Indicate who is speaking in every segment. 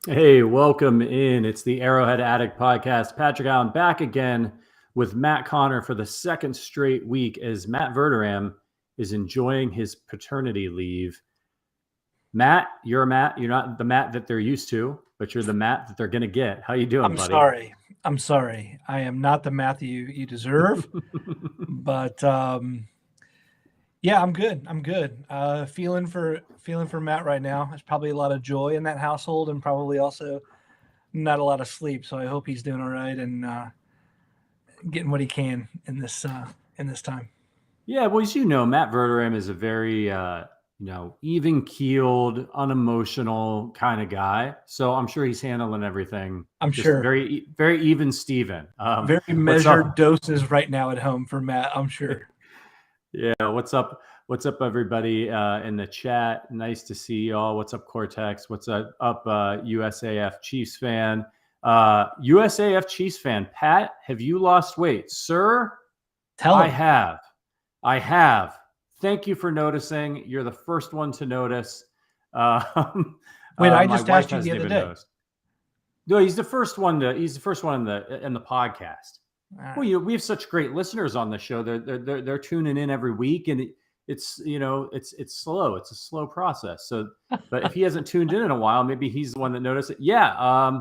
Speaker 1: Hey, welcome in. It's the Arrowhead Addict podcast. Patrick Allen back again with Matt Connor for the second straight week as Matt Verderam is enjoying his paternity leave. Matt, you're Matt. You're not the Matt that they're used to, but you're the Matt that they're going to get. How you doing,
Speaker 2: I'm
Speaker 1: buddy?
Speaker 2: sorry. I'm sorry. I am not the Matthew you deserve, but yeah, I'm good. I'm good. Feeling for Matt right now. There's probably a lot of joy in that household, and probably also not a lot of sleep. So I hope he's doing all right and getting what he can in this time.
Speaker 1: Yeah, well, as you know, Matt Verderam is a very even keeled, unemotional kind of guy. So I'm sure he's handling everything
Speaker 2: I'm
Speaker 1: just
Speaker 2: sure.
Speaker 1: very even Steven.
Speaker 2: Very
Speaker 1: What's
Speaker 2: measured
Speaker 1: up?
Speaker 2: doses right now at home for Matt. I'm sure.
Speaker 1: Yeah, what's up? What's up, everybody in the chat? Nice to see y'all. What's up, Cortex? What's up, USAF Chiefs fan? USAF Chiefs fan, Pat, have you lost weight? Sir,
Speaker 2: Tell
Speaker 1: I
Speaker 2: him.
Speaker 1: have. I have. Thank you for noticing. You're the first one to notice.
Speaker 2: Wait, I
Speaker 1: My
Speaker 2: just
Speaker 1: wife
Speaker 2: asked you the
Speaker 1: hasn't
Speaker 2: other
Speaker 1: even
Speaker 2: day.
Speaker 1: noticed. No, he's the first one he's the first one in the podcast.
Speaker 2: All right.
Speaker 1: Well, we have such great listeners on the show. They're tuning in every week, and it's it's slow. It's a slow process. So, but if he hasn't tuned in a while, maybe he's the one that noticed it. Yeah,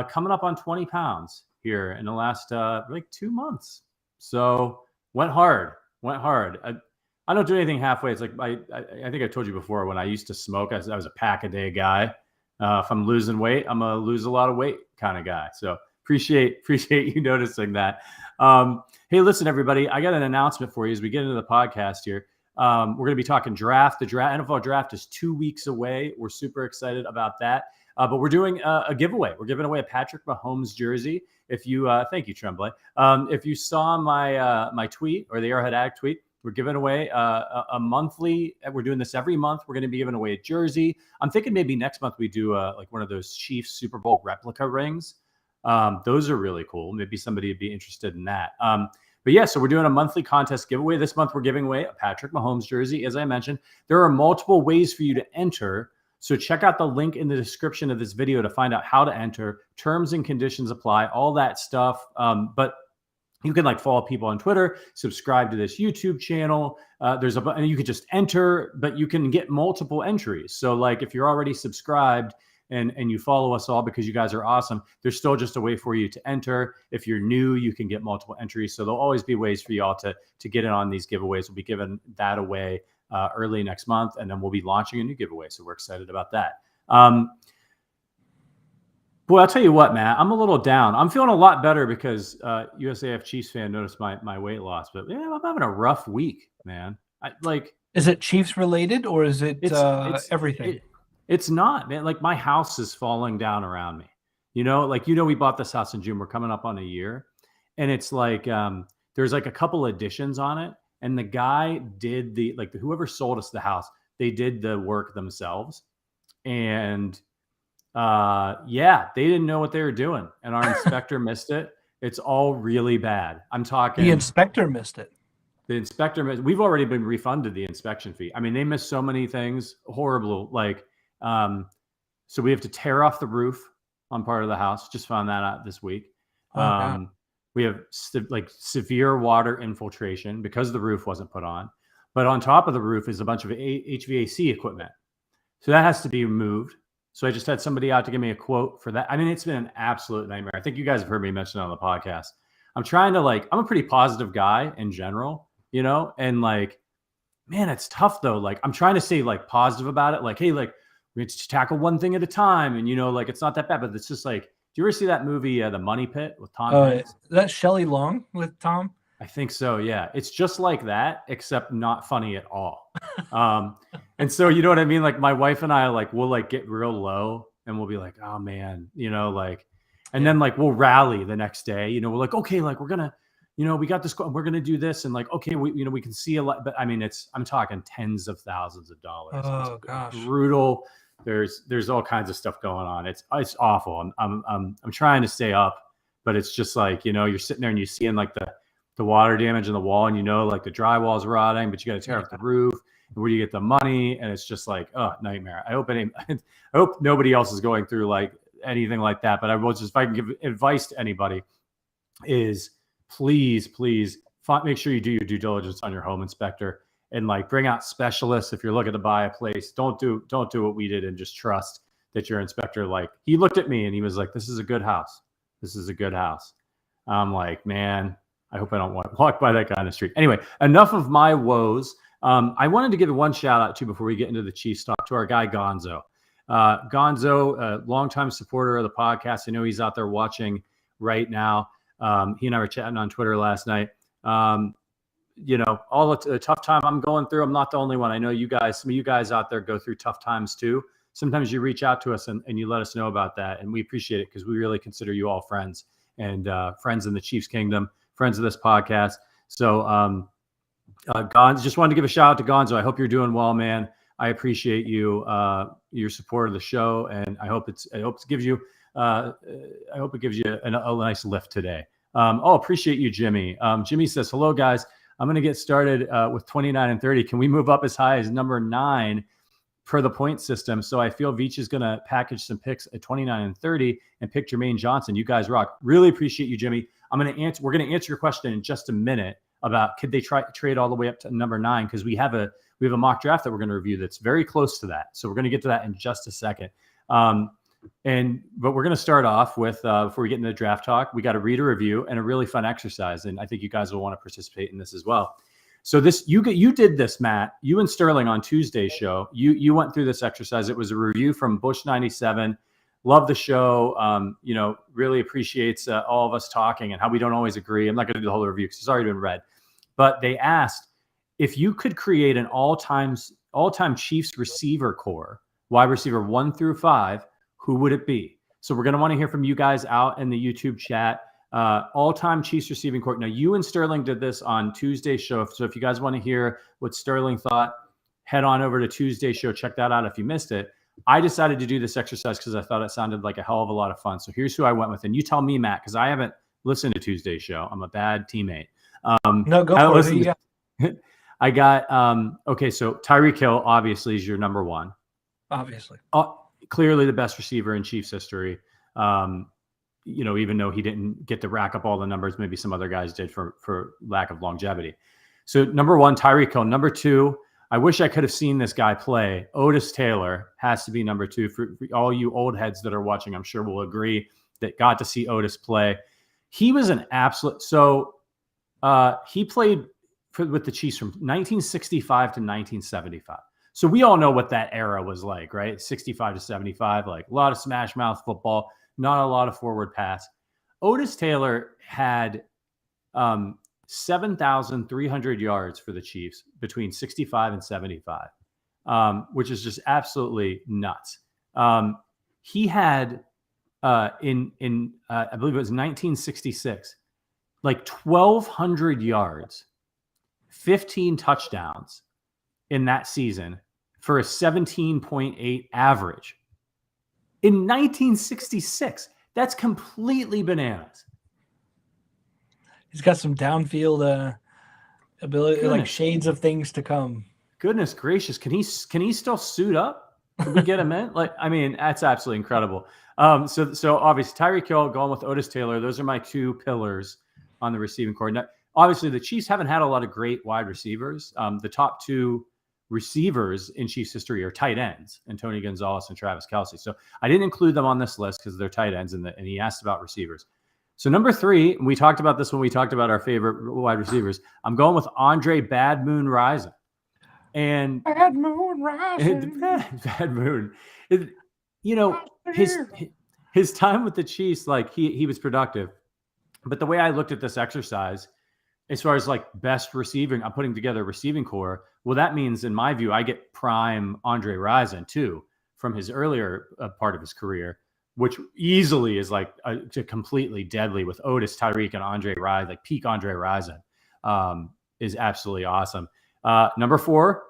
Speaker 1: coming up on 20 pounds here in the last like 2 months. So went hard. I don't do anything halfway. It's like I think I told you before when I used to smoke. I was a pack a day guy. If I'm losing weight, I'm gonna lose a lot of weight kind of guy. So appreciate you noticing that. Hey, listen, everybody, I got an announcement for you as we get into the podcast here. We're going to be talking draft. The NFL draft is 2 weeks away. We're super excited about that. But we're doing a giveaway. We're giving away a Patrick Mahomes jersey. If you thank you, Tremblay. If you saw my my tweet or the Arrowhead Addict tweet, we're giving away a monthly. We're doing this every month. We're going to be giving away a jersey. I'm thinking maybe next month we do like one of those Chiefs Super Bowl replica rings. Those are really cool. Maybe somebody would be interested in that. But yeah, so we're doing a monthly contest giveaway. This month we're giving away a Patrick Mahomes jersey. As I mentioned, there are multiple ways for you to enter. So check out the link in the description of this video to find out how to enter. Terms and conditions apply, all that stuff. But you can like follow people on Twitter, subscribe to this YouTube channel. And you could just enter, but you can get multiple entries. So like if you're already subscribed and you follow us all because you guys are awesome, there's still just a way for you to enter. If you're new, you can get multiple entries. So there'll always be ways for y'all to get in on these giveaways. We'll be giving that away early next month, and then we'll be launching a new giveaway. So we're excited about that. Boy, I'll tell you what, Matt, I'm a little down. I'm feeling a lot better because USAF Chiefs fan noticed my weight loss. But yeah, I'm having a rough week, man.
Speaker 2: Is it Chiefs related or is it everything?
Speaker 1: It's not, man. Like my house is falling down around me. We bought this house in June. We're coming up on a year, and it's like there's like a couple additions on it, and the guy did whoever sold us the house, they did the work themselves, and yeah, they didn't know what they were doing, and our inspector missed it. It's all really bad. I'm talking.
Speaker 2: The inspector missed it.
Speaker 1: The inspector, we've already been refunded the inspection fee. I mean, they missed so many things, horrible. So we have to tear off the roof on part of the house. Just found that out this week. We have severe water infiltration because the roof wasn't put on. But on top of the roof is a bunch of HVAC equipment. So that has to be removed. So I just had somebody out to give me a quote for that. I mean, it's been an absolute nightmare. I think you guys have heard me mention it on the podcast. I'm trying to I'm a pretty positive guy in general, and man, it's tough though. Like I'm trying to stay positive about it. Like, hey, we have to tackle one thing at a time. And it's not that bad, but it's just do you ever see that movie, The Money Pit with Tom Hanks?
Speaker 2: That's Shelley Long with Tom?
Speaker 1: I think so. Yeah. It's just like that, except not funny at all. And so, you know what I mean? Like my wife and I, we'll get real low and we'll be like, oh man, and then we'll rally the next day, we're like, okay, we're going to, we got this, we're going to do this. And okay, we can see a lot, but I mean, I'm talking tens of thousands of dollars.
Speaker 2: Oh
Speaker 1: it's
Speaker 2: gosh.
Speaker 1: Brutal. There's all kinds of stuff going on. It's awful. I'm trying to stay up, but it's just you're sitting there and you're seeing the water damage in the wall and the drywall's rotting, but you got to tear off the roof. where do you get the money? And it's just like, oh, nightmare. I hope nobody else is going through like anything like that. But I will just, if I can give advice to anybody, is please make sure you do your due diligence on your home inspector and like bring out specialists. If you're looking to buy a place, don't do what we did and just trust that your inspector, like, he looked at me and he was like, this is a good house. This is a good house. I'm like, man, I hope I don't walk by that kind of street. Anyway, enough of my woes. I wanted to give one shout out too before we get into the Chiefs talk to our guy Gonzo. Gonzo, a longtime supporter of the podcast. I know he's out there watching right now. He and I were chatting on Twitter last night. You know, all the tough time I'm going through, I'm not the only one. I know you guys, some of you guys out there go through tough times too. Sometimes you reach out to us and you let us know about that. And we appreciate it because we really consider you all friends and friends in the Chiefs Kingdom, friends of this podcast. So Gonzo, just wanted to give a shout out to Gonzo. I hope you're doing well, man. I appreciate you, your support of the show. And I hope it gives you a nice lift today. Appreciate you, Jimmy. Jimmy says, hello guys. I'm going to get started with 29 and 30. Can we move up as high as number 9 per the point system? So I feel Veach is going to package some picks at 29 and 30 and pick Jermaine Johnson. You guys rock. Really appreciate you, Jimmy. We're going to answer your question in just a minute about could they trade all the way up to number 9, because we have a mock draft that we're going to review that's very close to that. So we're going to get to that in just a second. But we're going to start off with, before we get into the draft talk, we got a reader review and a really fun exercise. And I think you guys will want to participate in this as well. So you did this, Matt, you and Sterling on Tuesday's show, you went through this exercise. It was a review from Bush 97. Love the show. Really appreciates all of us talking and how we don't always agree. I'm not going to do the whole review because it's already been read, but they asked if you could create an all-time Chiefs receiver core, wide receiver 1 through 5, who would it be? So we're going to want to hear from you guys out in the YouTube chat. All-time Chiefs receiving core. Now, you and Sterling did this on Tuesday's show. So if you guys want to hear what Sterling thought, head on over to Tuesday's show. Check that out if you missed it. I decided to do this exercise because I thought it sounded like a hell of a lot of fun. So here's who I went with. And you tell me, Matt, because I haven't listened to Tuesday's show. I'm a bad teammate.
Speaker 2: No, go for it.
Speaker 1: I got, so Tyreek Hill obviously is your number 1.
Speaker 2: Obviously.
Speaker 1: Clearly the best receiver in Chiefs history. Even though he didn't get to rack up all the numbers, maybe some other guys did for lack of longevity. So number 1, Tyreek Hill. Number 2, I wish I could have seen this guy play. Otis Taylor has to be number 2 for all you old heads that are watching. I'm sure will agree that got to see Otis play. He was an absolute. So he played with the Chiefs from 1965 to 1975. So we all know what that era was like, right? 65 to 75, like a lot of smash mouth football, not a lot of forward pass. Otis Taylor had 7,300 yards for the Chiefs between 65 and 75, which is just absolutely nuts. He had I believe it was 1966, like 1,200 yards, 15 touchdowns in that season for a 17.8 average. In 1966, that's completely bananas.
Speaker 2: He's got some downfield ability, like shades of things to come.
Speaker 1: Goodness gracious. Can he still suit up? Can we get him in? That's absolutely incredible. So obviously Tyreek Hill going with Otis Taylor. Those are my 2 pillars on the receiving core. Now, obviously the Chiefs haven't had a lot of great wide receivers. The top 2 receivers in Chiefs history are tight ends, and Tony Gonzalez and Travis Kelce. So I didn't include them on this list because they're tight ends, and he asked about receivers. So number 3, and we talked about this when we talked about our favorite wide receivers. I'm going with Andre Bad Moon Rising. And
Speaker 2: Bad Moon Rising.
Speaker 1: Bad Moon. His time with the Chiefs, like he was productive. But the way I looked at this exercise, as far as like best receiving, I'm putting together a receiving core. Well, that means in my view, I get prime Andre Rison too from his earlier part of his career, which easily is like completely deadly with Otis, Tyreek, and Andre Rison. Like peak Andre Rison is absolutely awesome. Number 4,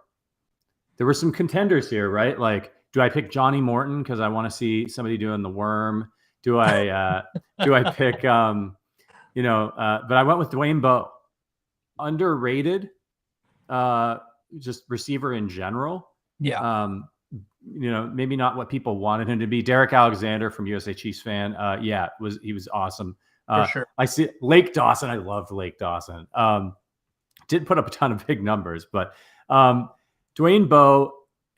Speaker 1: there were some contenders here, right? Like, do I pick Johnny Morton because I want to see somebody doing the worm? Do I pick but I went with Dwayne Bowe. Underrated just receiver in general.
Speaker 2: Yeah.
Speaker 1: Maybe not what people wanted him to be. Derek Alexander from USA Chiefs fan. He was awesome.
Speaker 2: For sure.
Speaker 1: I see Lake Dawson. I loved Lake Dawson. Didn't put up a ton of big numbers, but Dwayne Bowe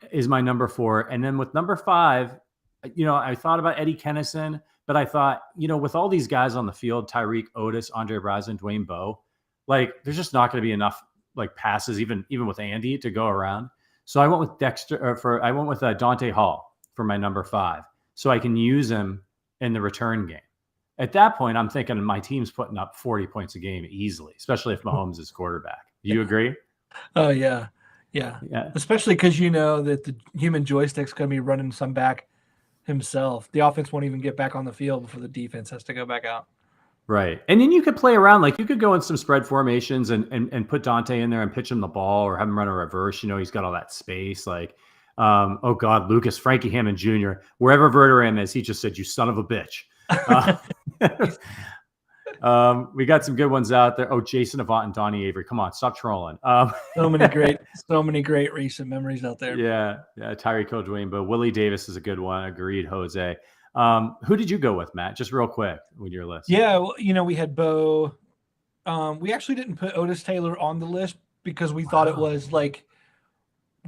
Speaker 1: is my number 4. And then with number 5, I thought about Eddie Kennison, but I thought, with all these guys on the field, Tyreek, Otis, Andre Rison, Dwayne Bowe, like there's just not going to be enough like passes, even with Andy, to go around. So I went with Dante Hall for my number 5, so I can use him in the return game. At that point, I'm thinking my team's putting up 40 points a game easily, especially if Mahomes is quarterback. Do you agree?
Speaker 2: Oh yeah. Especially because that the human joystick's going to be running some back himself. The offense won't even get back on the field before the defense has to go back out.
Speaker 1: Right. And then you could play around. Like you could go in some spread formations and put Dante in there and pitch him the ball or have him run a reverse. He's got all that space. Like, Lucas, Frankie Hammond Jr., wherever Verderame is, he just said, "You son of a bitch." We got some good ones out there. Oh, Jason Avant and Donnie Avery. Come on, stop trolling.
Speaker 2: So many great recent memories out there.
Speaker 1: Yeah. Tyreek Hill, Dwayne Bowe. Willie Davis is a good one. Agreed, Jose. Who did you go with, Matt? Just real quick with your list.
Speaker 2: Yeah, well, we had Bowe. We actually didn't put Otis Taylor on the list because we thought it was like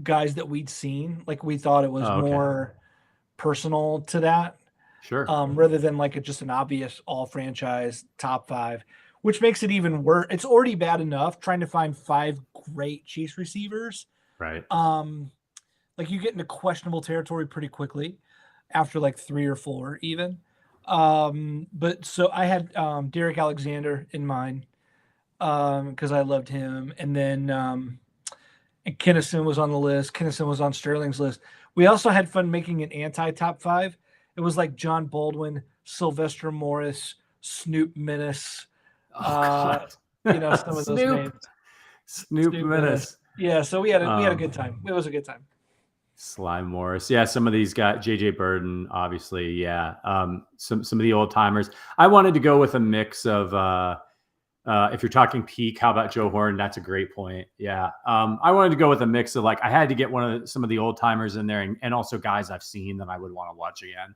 Speaker 2: guys that we'd seen. Like we thought it was more personal to that.
Speaker 1: Sure.
Speaker 2: Rather than like just an obvious all franchise top 5, which makes it even worse. It's already bad enough trying to find 5 great Chiefs receivers.
Speaker 1: Right.
Speaker 2: Like you get into questionable territory pretty quickly after like 3 or 4 even. But so I had Derek Alexander in mind because I loved him. And then and Kennison was on the list. Kennison was on Sterling's list. We also had fun making an anti-top 5. It was like John Baldwin, Sylvester Morris, Snoop Menace. Some of those names.
Speaker 1: Snoop Menace.
Speaker 2: Yeah, so we had a good time. It was a good time.
Speaker 1: Sly Morris. Yeah, some of these guys, JJ Burden, obviously. Yeah. Some of the old timers. I wanted to go with a mix of if you're talking peak, how about Joe Horn? That's a great point. Yeah. I wanted to go with a mix of like I had to get some of the old timers in there and also guys I've seen that I would want to watch again.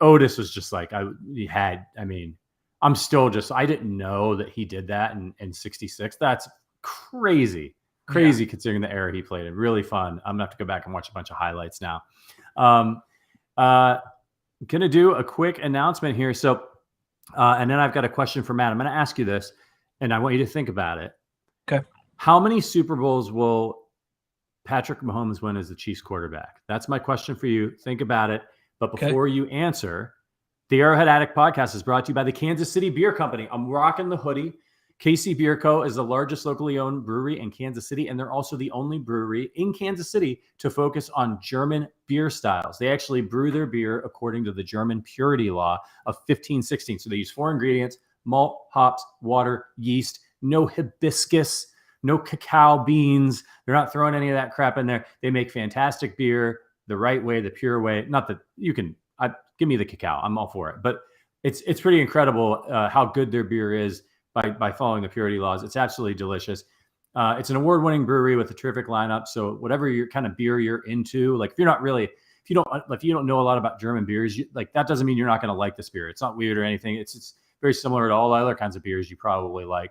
Speaker 1: Otis was just like I didn't know that he did that in 66. That's crazy considering the era he played in. Really fun. I'm gonna have to go back and watch a bunch of highlights now. Gonna do a quick announcement here. So and then I've got a question for Matt. I'm going to ask you this, and I want you to think about it.
Speaker 2: Okay.
Speaker 1: How many Super Bowls will Patrick Mahomes win as the Chiefs quarterback? That's my question for you. Think about it. But before you answer, the Arrowhead Addict podcast is brought to you by the Kansas City Beer Company. I'm rocking the hoodie. KC Beer Co. is the largest locally owned brewery in Kansas City, and they're also the only brewery in Kansas City to focus on German beer styles. They actually brew their beer according to the German purity law of 1516. So they use 4 ingredients: malt, hops, water, yeast, no hibiscus, no cacao beans. They're not throwing any of that crap in there. They make fantastic beer the right way, the pure way. Not that you can give me the cacao. I'm all for it. But it's pretty incredible how good their beer is. By following the purity laws. It's absolutely delicious. It's an award-winning brewery with a terrific lineup. So whatever your kind of beer you're into, like if you don't know a lot about German beers, that doesn't mean you're not going to like this beer. It's not weird or anything. It's very similar to all other kinds of beers you probably like.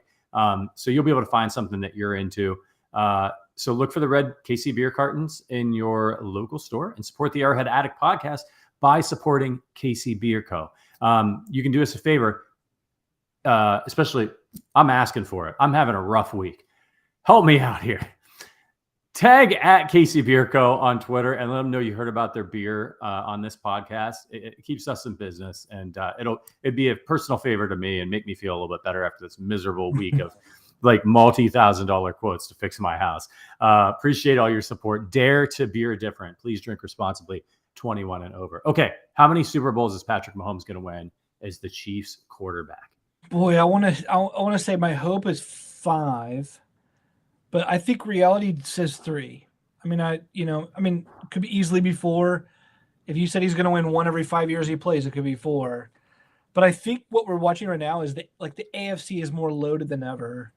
Speaker 1: So you'll be able to find something that you're into. So look for the red KC beer cartons in your local store and support the Arrowhead Addict podcast by supporting KC Beer Co. You can do us a favor. Especially, I'm asking for it. I'm having a rough week. Help me out here. Tag at KC Beer Co. on Twitter and let them know you heard about their beer on this podcast. It keeps us in business, and it'd be a personal favor to me and make me feel a little bit better after this miserable week of like multi-$1,000 quotes to fix my house. Appreciate all your support. Dare to beer different. Please drink responsibly. 21 and over. Okay, how many Super Bowls is Patrick Mahomes going to win as the Chiefs quarterback?
Speaker 2: Boy, I want to say my hope is 5, but I think reality says 3. It could be easily be 4. If you said he's going to win 1 every 5 years he plays, it could be 4. But I think what we're watching right now is that like the AFC is more loaded than ever.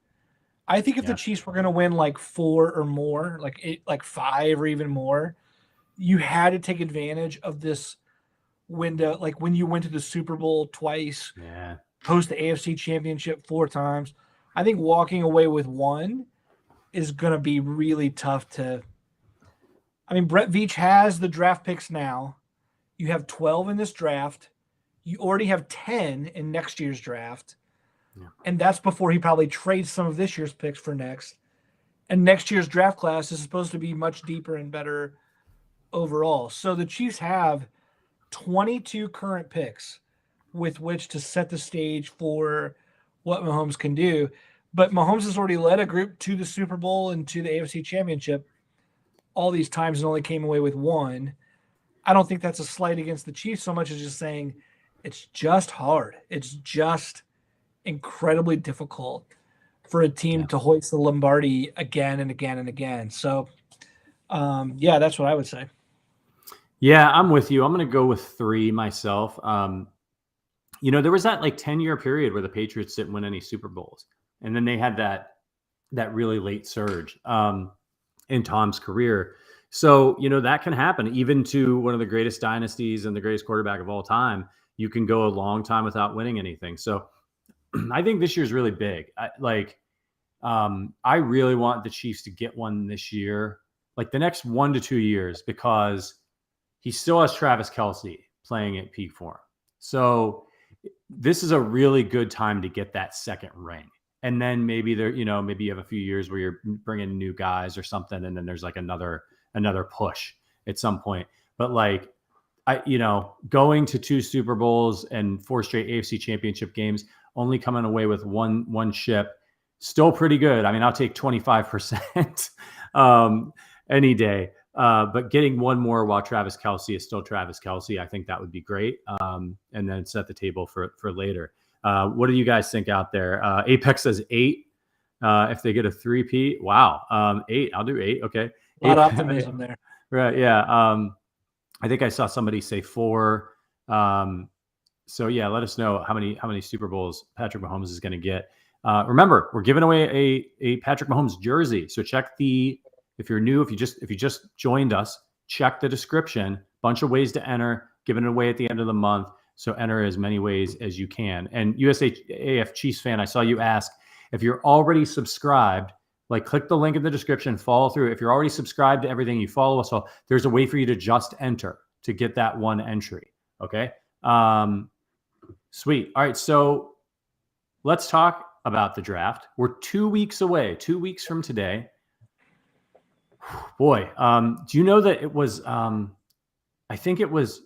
Speaker 2: I think if the Chiefs were going to win like 4 or more, like 5 or even more, you had to take advantage of this window. Like when you went to the Super Bowl twice, host the AFC Championship 4 times. I think walking away with 1 is going to be really tough to. I mean, Brett Veach has the draft picks now. You have 12 in this draft. You already have 10 in next year's draft. Yeah. And that's before he probably trades some of this year's picks for next. And next year's draft class is supposed to be much deeper and better overall. So the Chiefs have 22 current picks with which to set the stage for what Mahomes can do. But Mahomes has already led a group to the Super Bowl and to the AFC Championship all these times and only came away with 1. I don't think that's a slight against the Chiefs so much as just saying it's just hard. It's just incredibly difficult for a team to hoist the Lombardi again and again and again. So, that's what I would say.
Speaker 1: Yeah, I'm with you. I'm going to go with 3 myself. There was that like 10-year period where the Patriots didn't win any Super Bowls. And then they had that really late surge in Tom's career. So, that can happen even to one of the greatest dynasties and the greatest quarterback of all time. You can go a long time without winning anything. So I think this year's really big. I really want the Chiefs to get one this year, like the next 1 to 2 years, because he still has Travis Kelce playing at peak form. So this is a really good time to get that second ring. And then maybe maybe you have a few years where you're bringing new guys or something. And then there's like another push at some point. But going to 2 Super Bowls and 4 straight AFC Championship games, only coming away with one ship, still pretty good. I mean, I'll take 25% any day. But getting 1 more while Travis Kelce is still Travis Kelce, I think that would be great. And then set the table for later. What do you guys think out there? Apex says 8. If they get a 3-peat, wow. 8, I'll do 8. Okay.
Speaker 2: A lot of optimism there.
Speaker 1: Right. Yeah. I think I saw somebody say 4. So yeah, let us know how many Super Bowls Patrick Mahomes is going to get. Remember, we're giving away a Patrick Mahomes jersey. So if you're new, if you just joined us, check the description. Bunch of ways to enter. Giving it away at the end of the month. So enter as many ways as you can. And USAF Chiefs fan, I saw you ask if you're already subscribed. Like, click the link in the description, follow through. If you're already subscribed to everything, you follow us all. There's a way for you to just enter to get that 1 entry. Okay. Sweet. All right. So let's talk about the draft. We're 2 weeks away, 2 weeks from today. Boy, do you know that it was, I think it was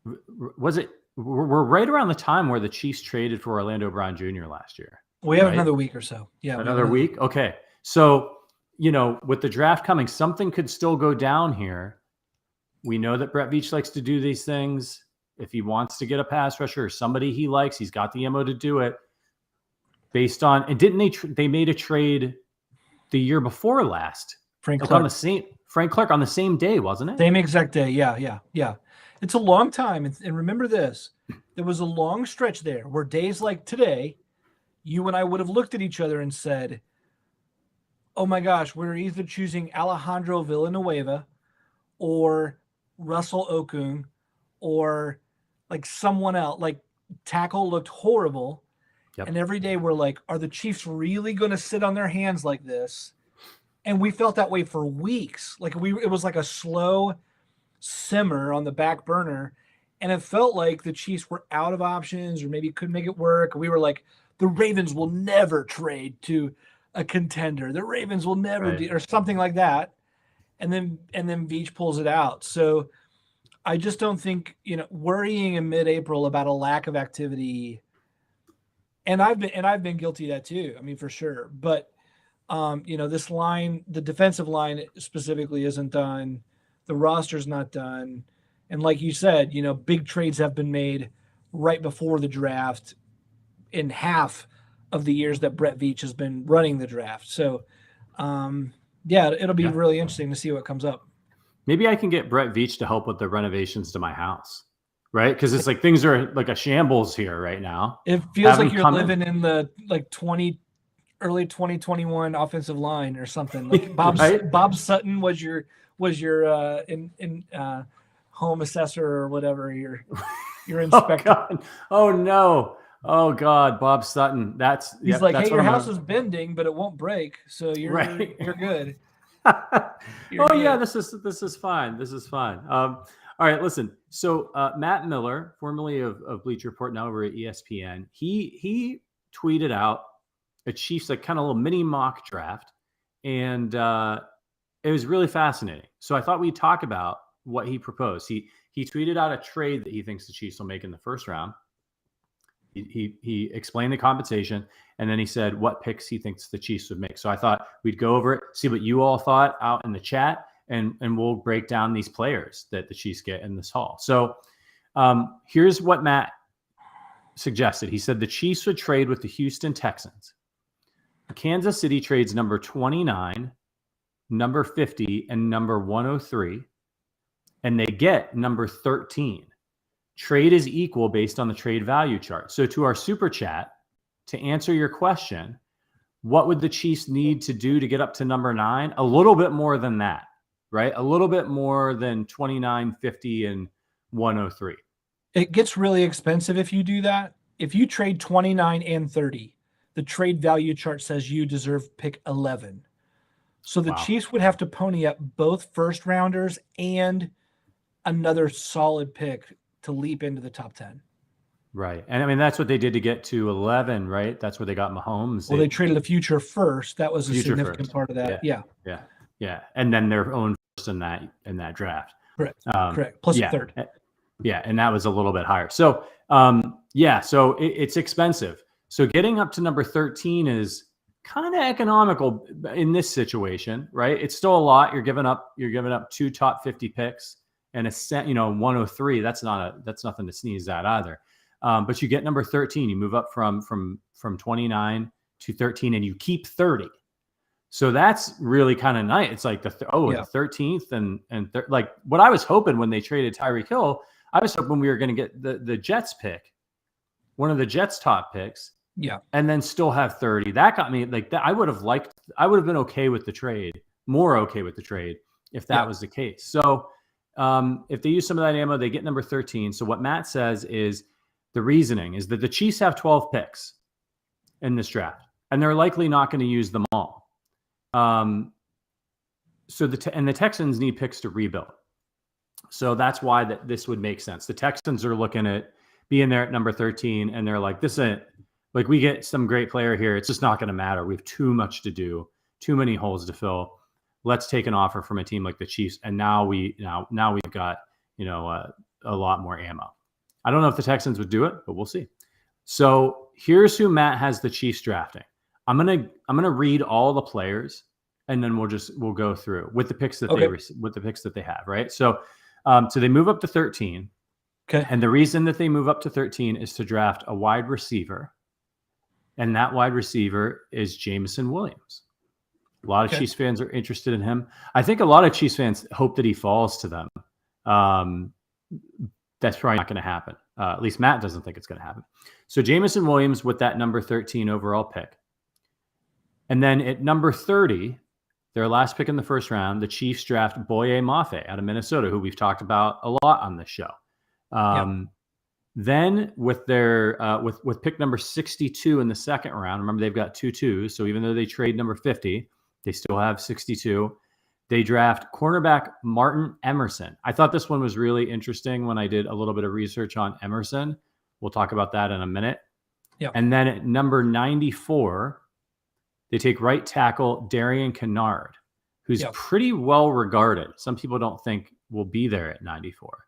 Speaker 1: it, we're right around the time where the Chiefs traded for Orlando Brown Jr. last year.
Speaker 2: We have another week or so. Yeah.
Speaker 1: Another week. Okay. So, with the draft coming, something could still go down here. We know that Brett Veach likes to do these things. If he wants to get a pass rusher or somebody he likes, he's got the ammo to do it based on, and didn't they made a trade the year before last? Frank Clark on the same day, wasn't it?
Speaker 2: Same exact day. Yeah. It's a long time. And remember this, there was a long stretch there where days like today, you and I would have looked at each other and said, oh my gosh, we're either choosing Alejandro Villanueva or Russell Okung or like someone else. Like, tackle looked horrible. Yep. And every day we're like, are the Chiefs really going to sit on their hands like this? And we felt that way for weeks. It was like a slow simmer on the back burner. And it felt like the Chiefs were out of options or maybe couldn't make it work. We were like, the Ravens will never trade to a contender. The Ravens will never do, or something like that. And then Veach pulls it out. So I just don't think, worrying in mid-April about a lack of activity. And I've been guilty of that too. I mean, for sure. But this line, the defensive line specifically isn't done. The roster's not done. And like you said, big trades have been made right before the draft in half of the years that Brett Veach has been running the draft. So, it'll be really interesting to see what comes up.
Speaker 1: Maybe I can get Brett Veach to help with the renovations to my house, right? Because it's like things are like a shambles here right now.
Speaker 2: It feels like you're living in the 20 early 2021 offensive line or something. Like Bob
Speaker 1: Right?
Speaker 2: Bob Sutton was your home assessor or whatever, your
Speaker 1: Oh
Speaker 2: inspector.
Speaker 1: God. Oh no. Oh God. Bob Sutton.
Speaker 2: He's like,
Speaker 1: That's
Speaker 2: hey,
Speaker 1: what
Speaker 2: your
Speaker 1: I'm
Speaker 2: house
Speaker 1: gonna.
Speaker 2: is bending, but it won't break, so
Speaker 1: Right.
Speaker 2: you're good. You're
Speaker 1: Oh yeah,
Speaker 2: good.
Speaker 1: this is fine. This is fine. All right, listen. So Matt Miller, formerly of Bleacher Report, now over at ESPN, he tweeted out a Chiefs like kind of little mini mock draft, and it was really fascinating. So I thought we'd talk about what he proposed. He tweeted out a trade that he thinks the Chiefs will make in the first round. He explained the compensation, and then he said what picks he thinks the Chiefs would make. So I thought we'd go over it, see what you all thought out in the chat, and we'll break down these players that the Chiefs get in this haul. So here's what Matt suggested. He said the Chiefs would trade with the Houston Texans. Kansas City trades number 29, number 50, and number 103, and they get number 13. Trade is equal based on the trade value chart. So to our super chat, to answer your question, what would the Chiefs need to do to get up to number 9? A little bit more than that, right? A little bit more than 29, 50, and 103.
Speaker 2: It gets really expensive if you do that. If you trade 29 and 30, the trade value chart says you deserve pick 11. So the Chiefs would have to pony up both first rounders and another solid pick to leap into the top 10.
Speaker 1: Right. And I mean, that's what they did to get to 11, right? That's where they got Mahomes.
Speaker 2: Well, they traded a future first. That was a significant
Speaker 1: first.
Speaker 2: part of that. Yeah.
Speaker 1: And then their own first in that draft.
Speaker 2: Correct. Plus a third.
Speaker 1: Yeah. And that was a little bit higher. So, so it's expensive. So getting up to number 13 is kind of economical in this situation, right? It's still a lot. You're giving up 2 top 50 picks and 103. That's nothing to sneeze at either. But you get number 13. You move up from 29 to 13, and you keep 30. So that's really kind of nice. It's like the 13th and like what I was hoping when they traded Tyreek Hill. I was hoping we were going to get the Jets pick, one of the Jets' top picks.
Speaker 2: Yeah.
Speaker 1: And then still have 30. That got me like that. I would have been okay with the trade, more okay with the trade if that was the case. So if they use some of that ammo, they get number 13. So what Matt says is the reasoning is that the Chiefs have 12 picks in this draft, and they're likely not going to use them all. So the Texans need picks to rebuild. So that's why this would make sense. The Texans are looking at being there at number 13, and they're like, this isn't like we get some great player here. It's just not going to matter. We have too much to do, too many holes to fill. Let's take an offer from a team like the Chiefs, and now we've got a lot more ammo. I don't know if the Texans would do it, but we'll see. So here's who Matt has the Chiefs drafting. I'm gonna read all the players, and then we'll go through with the picks that they have. Right. So they move up to 13.
Speaker 2: Okay.
Speaker 1: And the reason that they move up to 13 is to draft a wide receiver, and that wide receiver is Jameson Williams. A lot of Chiefs fans are interested in him. I think a lot of Chiefs fans hope that he falls to them. That's probably not going to happen. At least Matt doesn't think it's going to happen. So Jameson Williams with that number 13 overall pick. And then at number 30, their last pick in the first round, the Chiefs draft Boye Mafe out of Minnesota, who we've talked about a lot on this show. Then with their with pick number 62 in the second round, remember they've got 2 2s. So even though they trade number 50, they still have 62. They draft cornerback Martin Emerson. I thought this one was really interesting when I did a little bit of research on Emerson. We'll talk about that in a minute.
Speaker 2: Yeah.
Speaker 1: And then at number 94, they take right tackle Darion Kinnard, who's pretty well regarded. Some people don't think will be there at 94.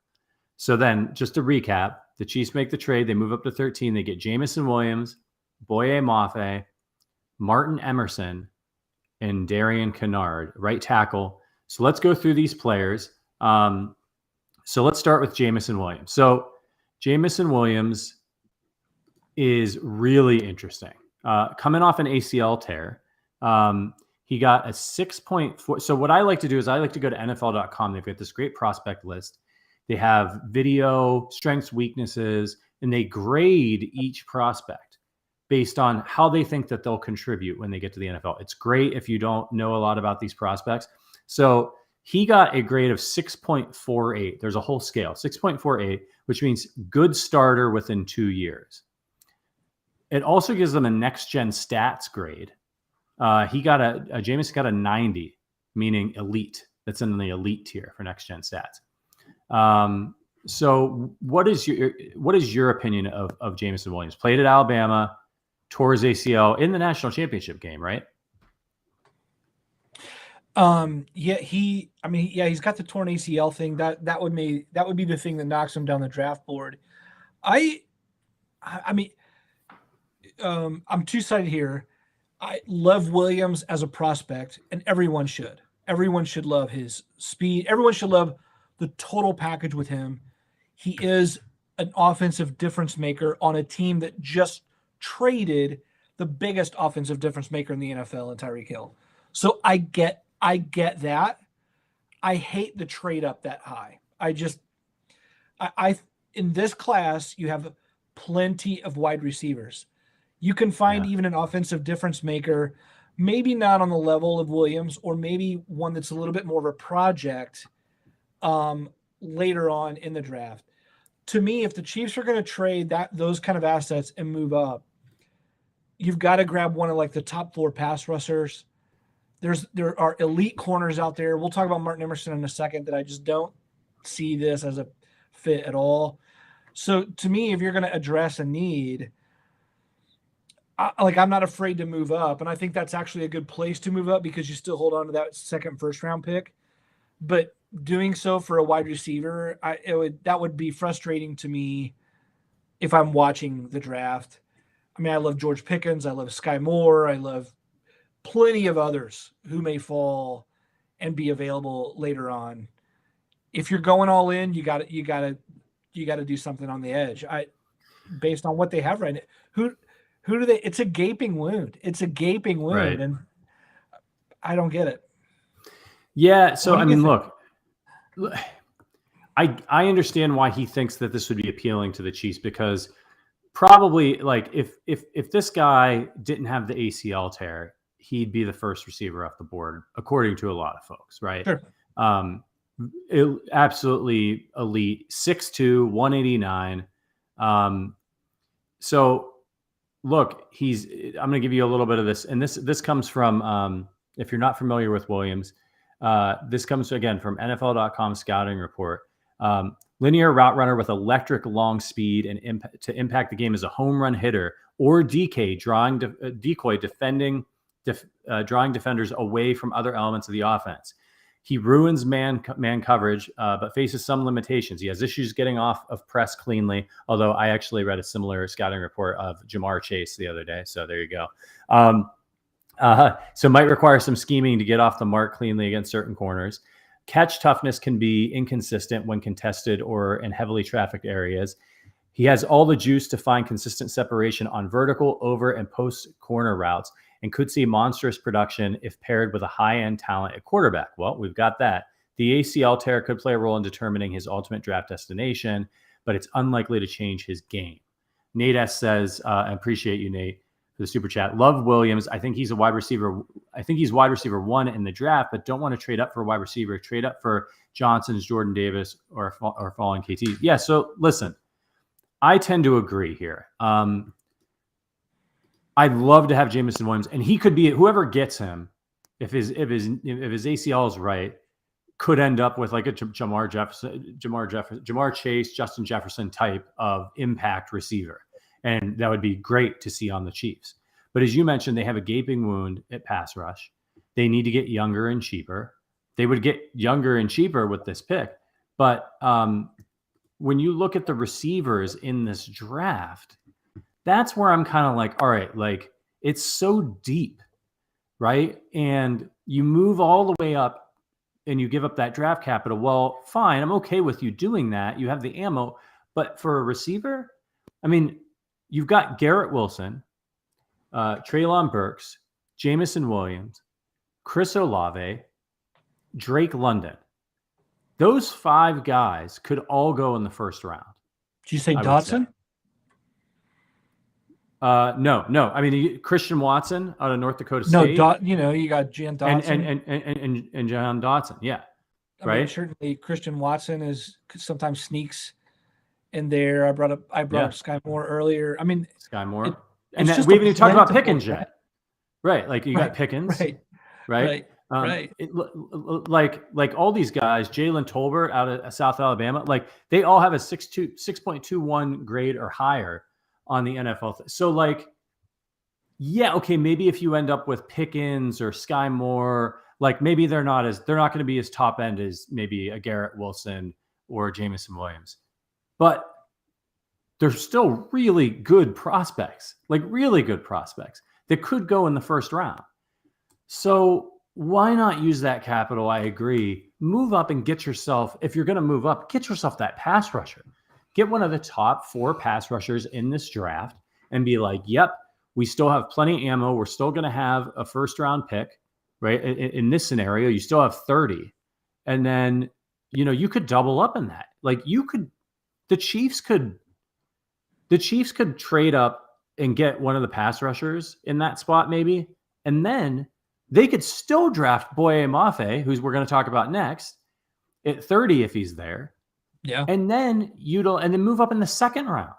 Speaker 1: So then just to recap, the Chiefs make the trade. They move up to 13. They get Jameson Williams, Boye Mafe, Martin Emerson, and Darion Kinnard, right tackle. So let's go through these players. So let's start with Jameson Williams. So Jameson Williams is really interesting. Coming off an ACL tear, he got a 6.4. So what I like to do is I like to go to NFL.com. They've got this great prospect list. They have video, strengths, weaknesses, and they grade each prospect. based on how they think that they'll contribute when they get to the NFL. It's great if you don't know a lot about these prospects. So he got a grade of 6.48. There's a whole scale, 6.48, which means good starter within 2 years. It also gives them a next-gen stats grade. Jameson got a 90, meaning elite. That's in the elite tier for next-gen stats. So what is your opinion of Jameson Williams? Played at Alabama, tore his ACL in the national championship game, right?
Speaker 2: He's got the torn ACL thing. That would be the thing that knocks him down the draft board. I'm two-sided here. I love Williams as a prospect, and everyone should. Everyone should love his speed. Everyone should love the total package with him. He is an offensive difference maker on a team that just traded the biggest offensive difference maker in the NFL, in Tyreek Hill. So I get that. I hate the trade up that high. I in this class, you have plenty of wide receivers. You can find even an offensive difference maker, maybe not on the level of Williams, or maybe one that's a little bit more of a project later on in the draft. To me, if the Chiefs are going to trade those kind of assets and move up, you've got to grab one of like the top 4 pass rushers. There are elite corners out there. We'll talk about Martin Emerson in a second that I just don't see this as a fit at all. So to me, if you're going to address a need, I'm not afraid to move up. And I think that's actually a good place to move up because you still hold on to that second first-round pick. But doing so for a wide receiver, that would be frustrating to me if I'm watching the draft. I mean, I love George Pickens. I love Sky Moore. I love plenty of others who may fall and be available later on. If you're going all in, you got to do something on the edge. Based on what they have right now, who do they? It's a gaping wound. Right. And I don't get it.
Speaker 1: Yeah. So I mean, look, I understand why he thinks that this would be appealing to the Chiefs, because probably like if this guy didn't have the ACL tear, he'd be the first receiver off the board, according to a lot of folks, right?
Speaker 2: Sure.
Speaker 1: Absolutely elite, 6'2", 189. So look, I'm going to give you a little bit of this, and this comes from, if you're not familiar with Williams, this comes again from NFL.com scouting report. Linear route runner with electric long speed and to impact the game as a home run hitter or decoy, drawing defenders away from other elements of the offense. He ruins man coverage, but faces some limitations. He has issues getting off of press cleanly, although I actually read a similar scouting report of Jamar Chase the other day. So there you go. So might require some scheming to get off the mark cleanly against certain corners. Catch toughness can be inconsistent when contested or in heavily trafficked areas. He has all the juice to find consistent separation on vertical, over, and post corner routes, and could see monstrous production if paired with a high-end talent at quarterback. Well, we've got that. The ACL tear could play a role in determining his ultimate draft destination, but it's unlikely to change his game. Nate S. says, I appreciate you, Nate, for the super chat. Love Williams. I think he's a wide receiver. I think he's wide receiver 1 in the draft, but don't want to trade up for a wide receiver. Trade up for Johnson's, Jordan Davis, or falling KT. Yeah, so listen, I tend to agree here. I'd love to have Jameson Williams, and he could be whoever gets him. If his ACL is right, could end up with like a Jamar Chase, Justin Jefferson type of impact receiver, and that would be great to see on the Chiefs. But as you mentioned, they have a gaping wound at pass rush. They need to get younger and cheaper. They would get younger and cheaper with this pick, but when you look at the receivers in this draft, that's where I'm kind of like, all right, like it's so deep, right? And you move all the way up and you give up that draft capital. Well, fine. I'm okay with you doing that. You have the ammo, but for a receiver, I mean, you've got Garrett Wilson, Treylon Burks, Jameson Williams, Chris Olave, Drake London. Those 5 guys could all go in the first round.
Speaker 2: Did you say Dotson?
Speaker 1: No. I mean, Christian Watson out of North Dakota
Speaker 2: No,
Speaker 1: State.
Speaker 2: you got Jan Dotson.
Speaker 1: And John Dotson. Yeah.
Speaker 2: I mean, certainly Christian Watson is sometimes sneaks in there. I brought up Sky Moore earlier. I mean,
Speaker 1: Sky Moore.
Speaker 2: we
Speaker 1: haven't even talked about Pickens yet. Right. Like you got Pickens. Right. Like all these guys, Jalen Tolbert out of South Alabama, like they all have a 6.21 grade or higher on the NFL. So like, yeah, okay, maybe if you end up with Pickens or Sky Moore, like maybe they're not going to be as top end as maybe a Garrett Wilson or Jameson Williams, but they're still really good prospects, that could go in the first round. So why not use that capital? I agree. Move up and get yourself, if you're going to move up, get yourself that pass rusher. Get one of the top 4 pass rushers in this draft and be like, yep, we still have plenty of ammo. We're still going to have a first round pick, right? In this scenario, you still have 30. And then, you could double up in that. Like the Chiefs could trade up and get one of the pass rushers in that spot maybe. And then they could still draft Boye Mafe, who's we're going to talk about next, at 30 if he's there.
Speaker 2: Yeah.
Speaker 1: And then move up in the second round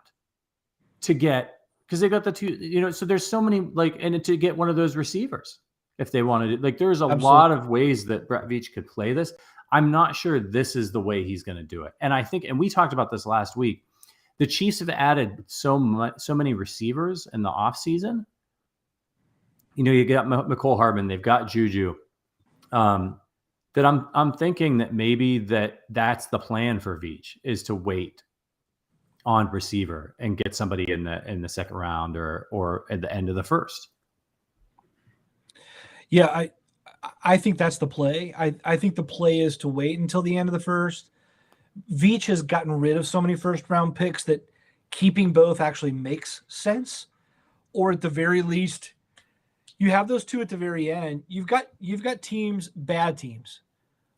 Speaker 1: to get, because they got the 2, so there's so many, and to get one of those receivers if they wanted it. Like there's a lot of ways that Brett Veach could play this. I'm not sure this is the way he's going to do it. And I think, and we talked about this last week, the Chiefs have added so many receivers in the offseason. You got McCole Hardman, they've got Juju. That I'm thinking that maybe that's the plan for Veach, is to wait on receiver and get somebody in the second round or at the end of the first.
Speaker 2: Yeah, I think that's the play. I think the play is to wait until the end of the first. Veach has gotten rid of so many first round picks that keeping both actually makes sense. Or at the very least, you have those 2 at the very end. You've got teams, bad teams,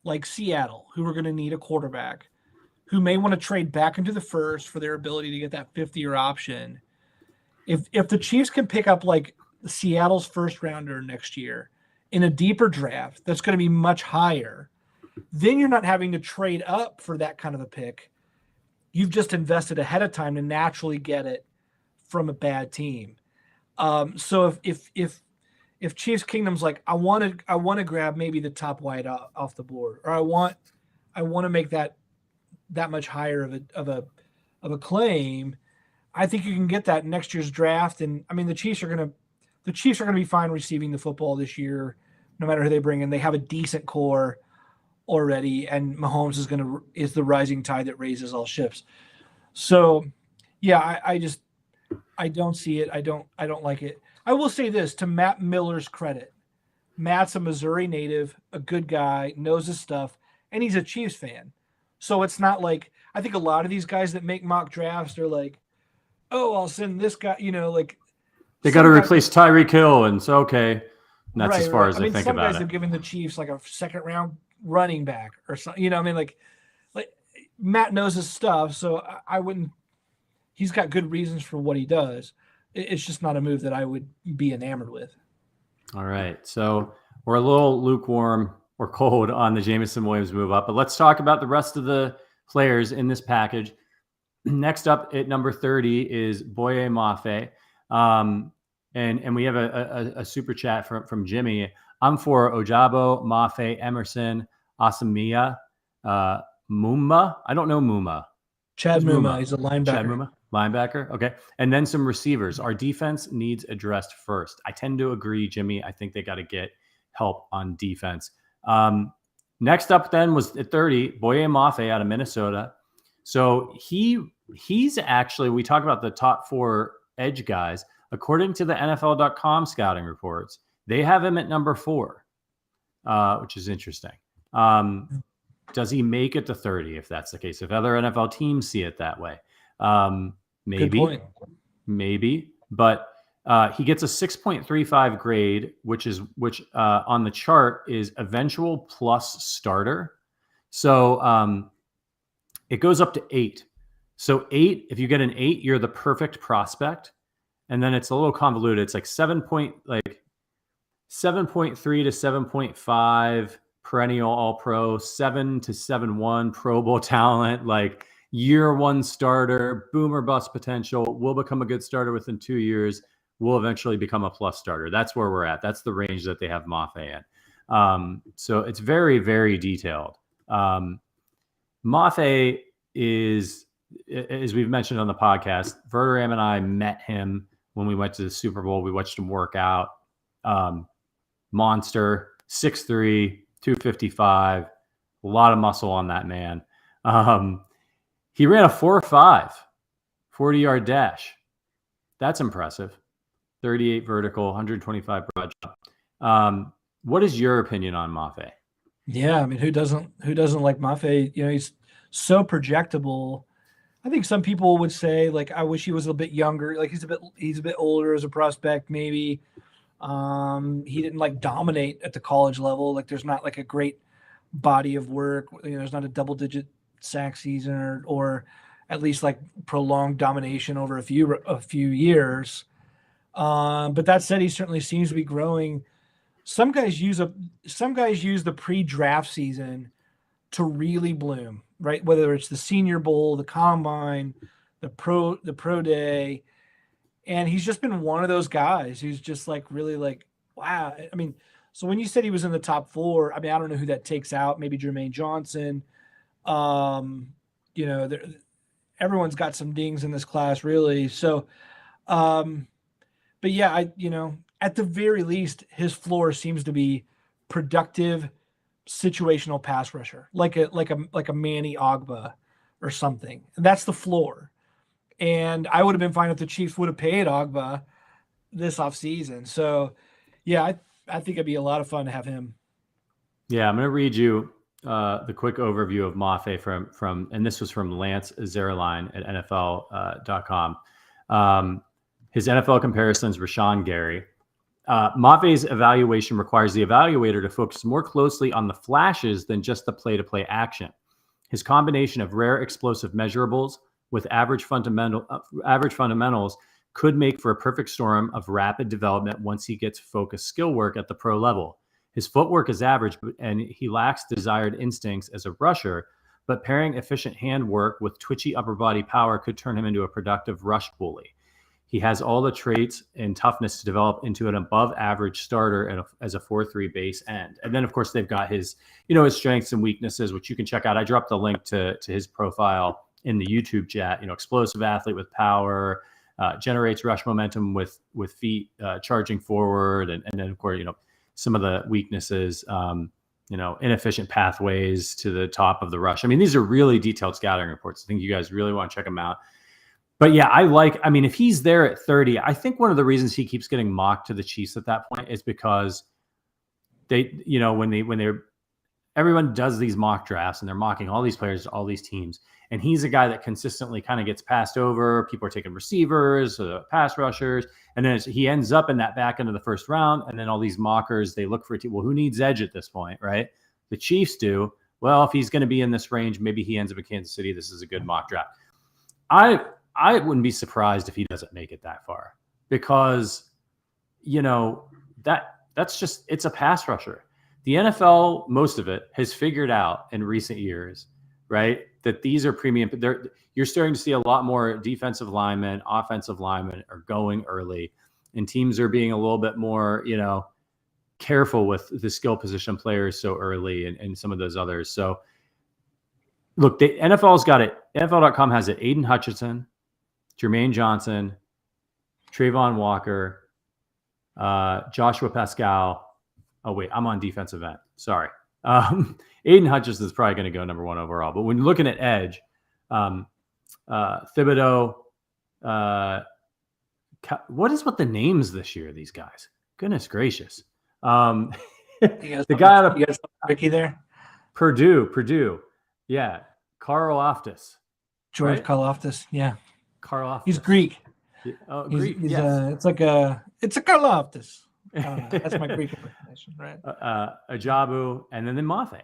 Speaker 2: like Seattle, who are going to need a quarterback, who may want to trade back into the first for their ability to get that 5th-year option. If the Chiefs can pick up like Seattle's first rounder next year in a deeper draft that's going to be much higher, then you're not having to trade up for that kind of a pick. You've just invested ahead of time to naturally get it from a bad team. So if Chiefs Kingdom's like, I want to grab maybe the top wide off the board, or I want to make that much higher of a claim, I think you can get that in next year's draft. And I mean, the Chiefs are going to be fine receiving the football this year, no matter who they bring in. They have a decent core already, and Mahomes is the rising tide that raises all ships. So yeah, I don't see it. I don't like it. I will say this, to Matt Miller's credit. Matt's a Missouri native, a good guy, knows his stuff, and he's a Chiefs fan. So it's not like, I think a lot of these guys that make mock drafts are like, oh, I'll send this guy, like.
Speaker 1: They got to replace Tyreek Hill, and so, okay. And that's as far as they think about it.
Speaker 2: Some guys have given the Chiefs like a second round running back or something, like Matt knows his stuff. So I wouldn't, he's got good reasons for what he does. It's just not a move that I would be enamored with. All
Speaker 1: right. So we're a little lukewarm or cold on the Jameson Williams move up, but let's talk about the rest of the players in this package. Next up at number 30 is Boye Mafe. And we have a super chat from Jimmy. I'm for Ojabo, Mafe, Emerson, Asamiya, Mumma. I don't know Mumma.
Speaker 2: Chad Mumma. He's a linebacker.
Speaker 1: Chad Mumma. Linebacker. Okay. And then some receivers. Our defense needs addressed first. I tend to agree, Jimmy. I think they got to get help on defense. Next up then was at 30, Boye Mafe out of Minnesota. So he's actually, we talk about the top 4 edge guys. According to the NFL.com scouting reports, they have him at number 4, which is interesting. Does he make it to 30 if that's the case? If other NFL teams see it that way? Maybe, but he gets a 6.35 grade, which on the chart is eventual plus starter. So it goes up to 8. So 8, if you get an 8, you're the perfect prospect. and then it's a little convoluted. It's like 7.3 to 7.5 perennial All-Pro, 7 to 7.1 Pro Bowl talent, like year one starter, boomer bust potential, will become a good starter within 2 years, will eventually become a plus starter. That's where we're at. That's the range that they have Mafe in. So it's very, very detailed. Mafe is, as we've mentioned on the podcast, Verderam and I met him when we went to the Super Bowl. We watched him work out. Monster, 6'3", 255, a lot of muscle on that man. He ran a 4.5, 40-yard dash. That's impressive. 38 vertical, 125 broad jump. What is your opinion on Mafe?
Speaker 2: Yeah, I mean, who doesn't like Mafe? You know, he's so projectable. I think some people would say, like, I wish he was a bit younger. Like, he's a bit older as a prospect, maybe. He didn't like dominate at the college level. Like, there's not like a great body of work. You know, there's not a double-digit sack season or at least like prolonged domination over a few years. But that said, he certainly seems to be growing. Some guys use the pre-draft season to really bloom, right? Whether it's the Senior Bowl, the Combine, the Pro Day, and he's just been one of those guys who's just like really like, wow. I mean, so when you said he was in the top 4, I mean, I don't know who that takes out. Maybe Jermaine Johnson. You know, everyone's got some dings in this class, really. So, but yeah, at the very least, his floor seems to be productive, situational pass rusher, like a Manny Ogba or something. And that's the floor. And I would have been fine if the Chiefs would have paid Ogba this offseason. So, yeah, I think it'd be a lot of fun to have him.
Speaker 1: Yeah, I'm going to read you the quick overview of Mafe from, and this was from Lance Zerline at NFL.com. His NFL comparisons, Rashawn Gary. Mafe's evaluation requires the evaluator to focus more closely on the flashes than just the play-to-play action. His combination of rare explosive measurables with average fundamentals could make for a perfect storm of rapid development once he gets focused skill work at the pro level. His footwork is average, and he lacks desired instincts as a rusher, but pairing efficient hand work with twitchy upper body power could turn him into a productive rush bully. He has all the traits and toughness to develop into an above average starter as a 4.3 base end. And then, of course, they've got his strengths and weaknesses, which you can check out. I dropped the link to his profile in the YouTube chat. Explosive athlete with power, generates rush momentum with feet charging forward, and then, of course, some of the weaknesses, inefficient pathways to the top of the rush. I mean, these are really detailed scouting reports. I think you guys really want to check them out. But yeah, if he's there at 30, I think one of the reasons he keeps getting mocked to the Chiefs at that point is because everyone does these mock drafts and they're mocking all these players, all these teams. And he's a guy that consistently kind of gets passed over. People are taking receivers, pass rushers. And then he ends up in that back end of the first round. And then all these mockers, they look for a team. Well, who needs edge at this point, right? The Chiefs do. Well, if he's going to be in this range, maybe he ends up in Kansas City. This is a good mock draft. I wouldn't be surprised if he doesn't make it that far because, that's just, it's a pass rusher. The NFL, most of it, has figured out in recent years, right, that these are premium. You're starting to see a lot more defensive linemen, offensive linemen are going early, and teams are being a little bit more, careful with the skill position players so early and some of those others. So, look, the NFL's got it. NFL.com has it. Aiden Hutchinson, Jermaine Johnson, Trayvon Walker, Joshua Pascal. Oh, wait, I'm on defensive end. Sorry. Aiden Hutchinson is probably going to go number 1 overall. But when you're looking at edge, Thibodeau, what is with the names this year, these guys? Goodness gracious. The guy out of
Speaker 2: Ricky there?
Speaker 1: Purdue. Yeah. Karl Loftus.
Speaker 2: George
Speaker 1: right?
Speaker 2: Karlaftis. Yeah.
Speaker 1: Karlaftis.
Speaker 2: He's Greek.
Speaker 1: Oh, Greek.
Speaker 2: He's,
Speaker 1: yes.
Speaker 2: It's a Karlaftis. That's my Greek impersonation, right?
Speaker 1: Ajabu, and then Mafe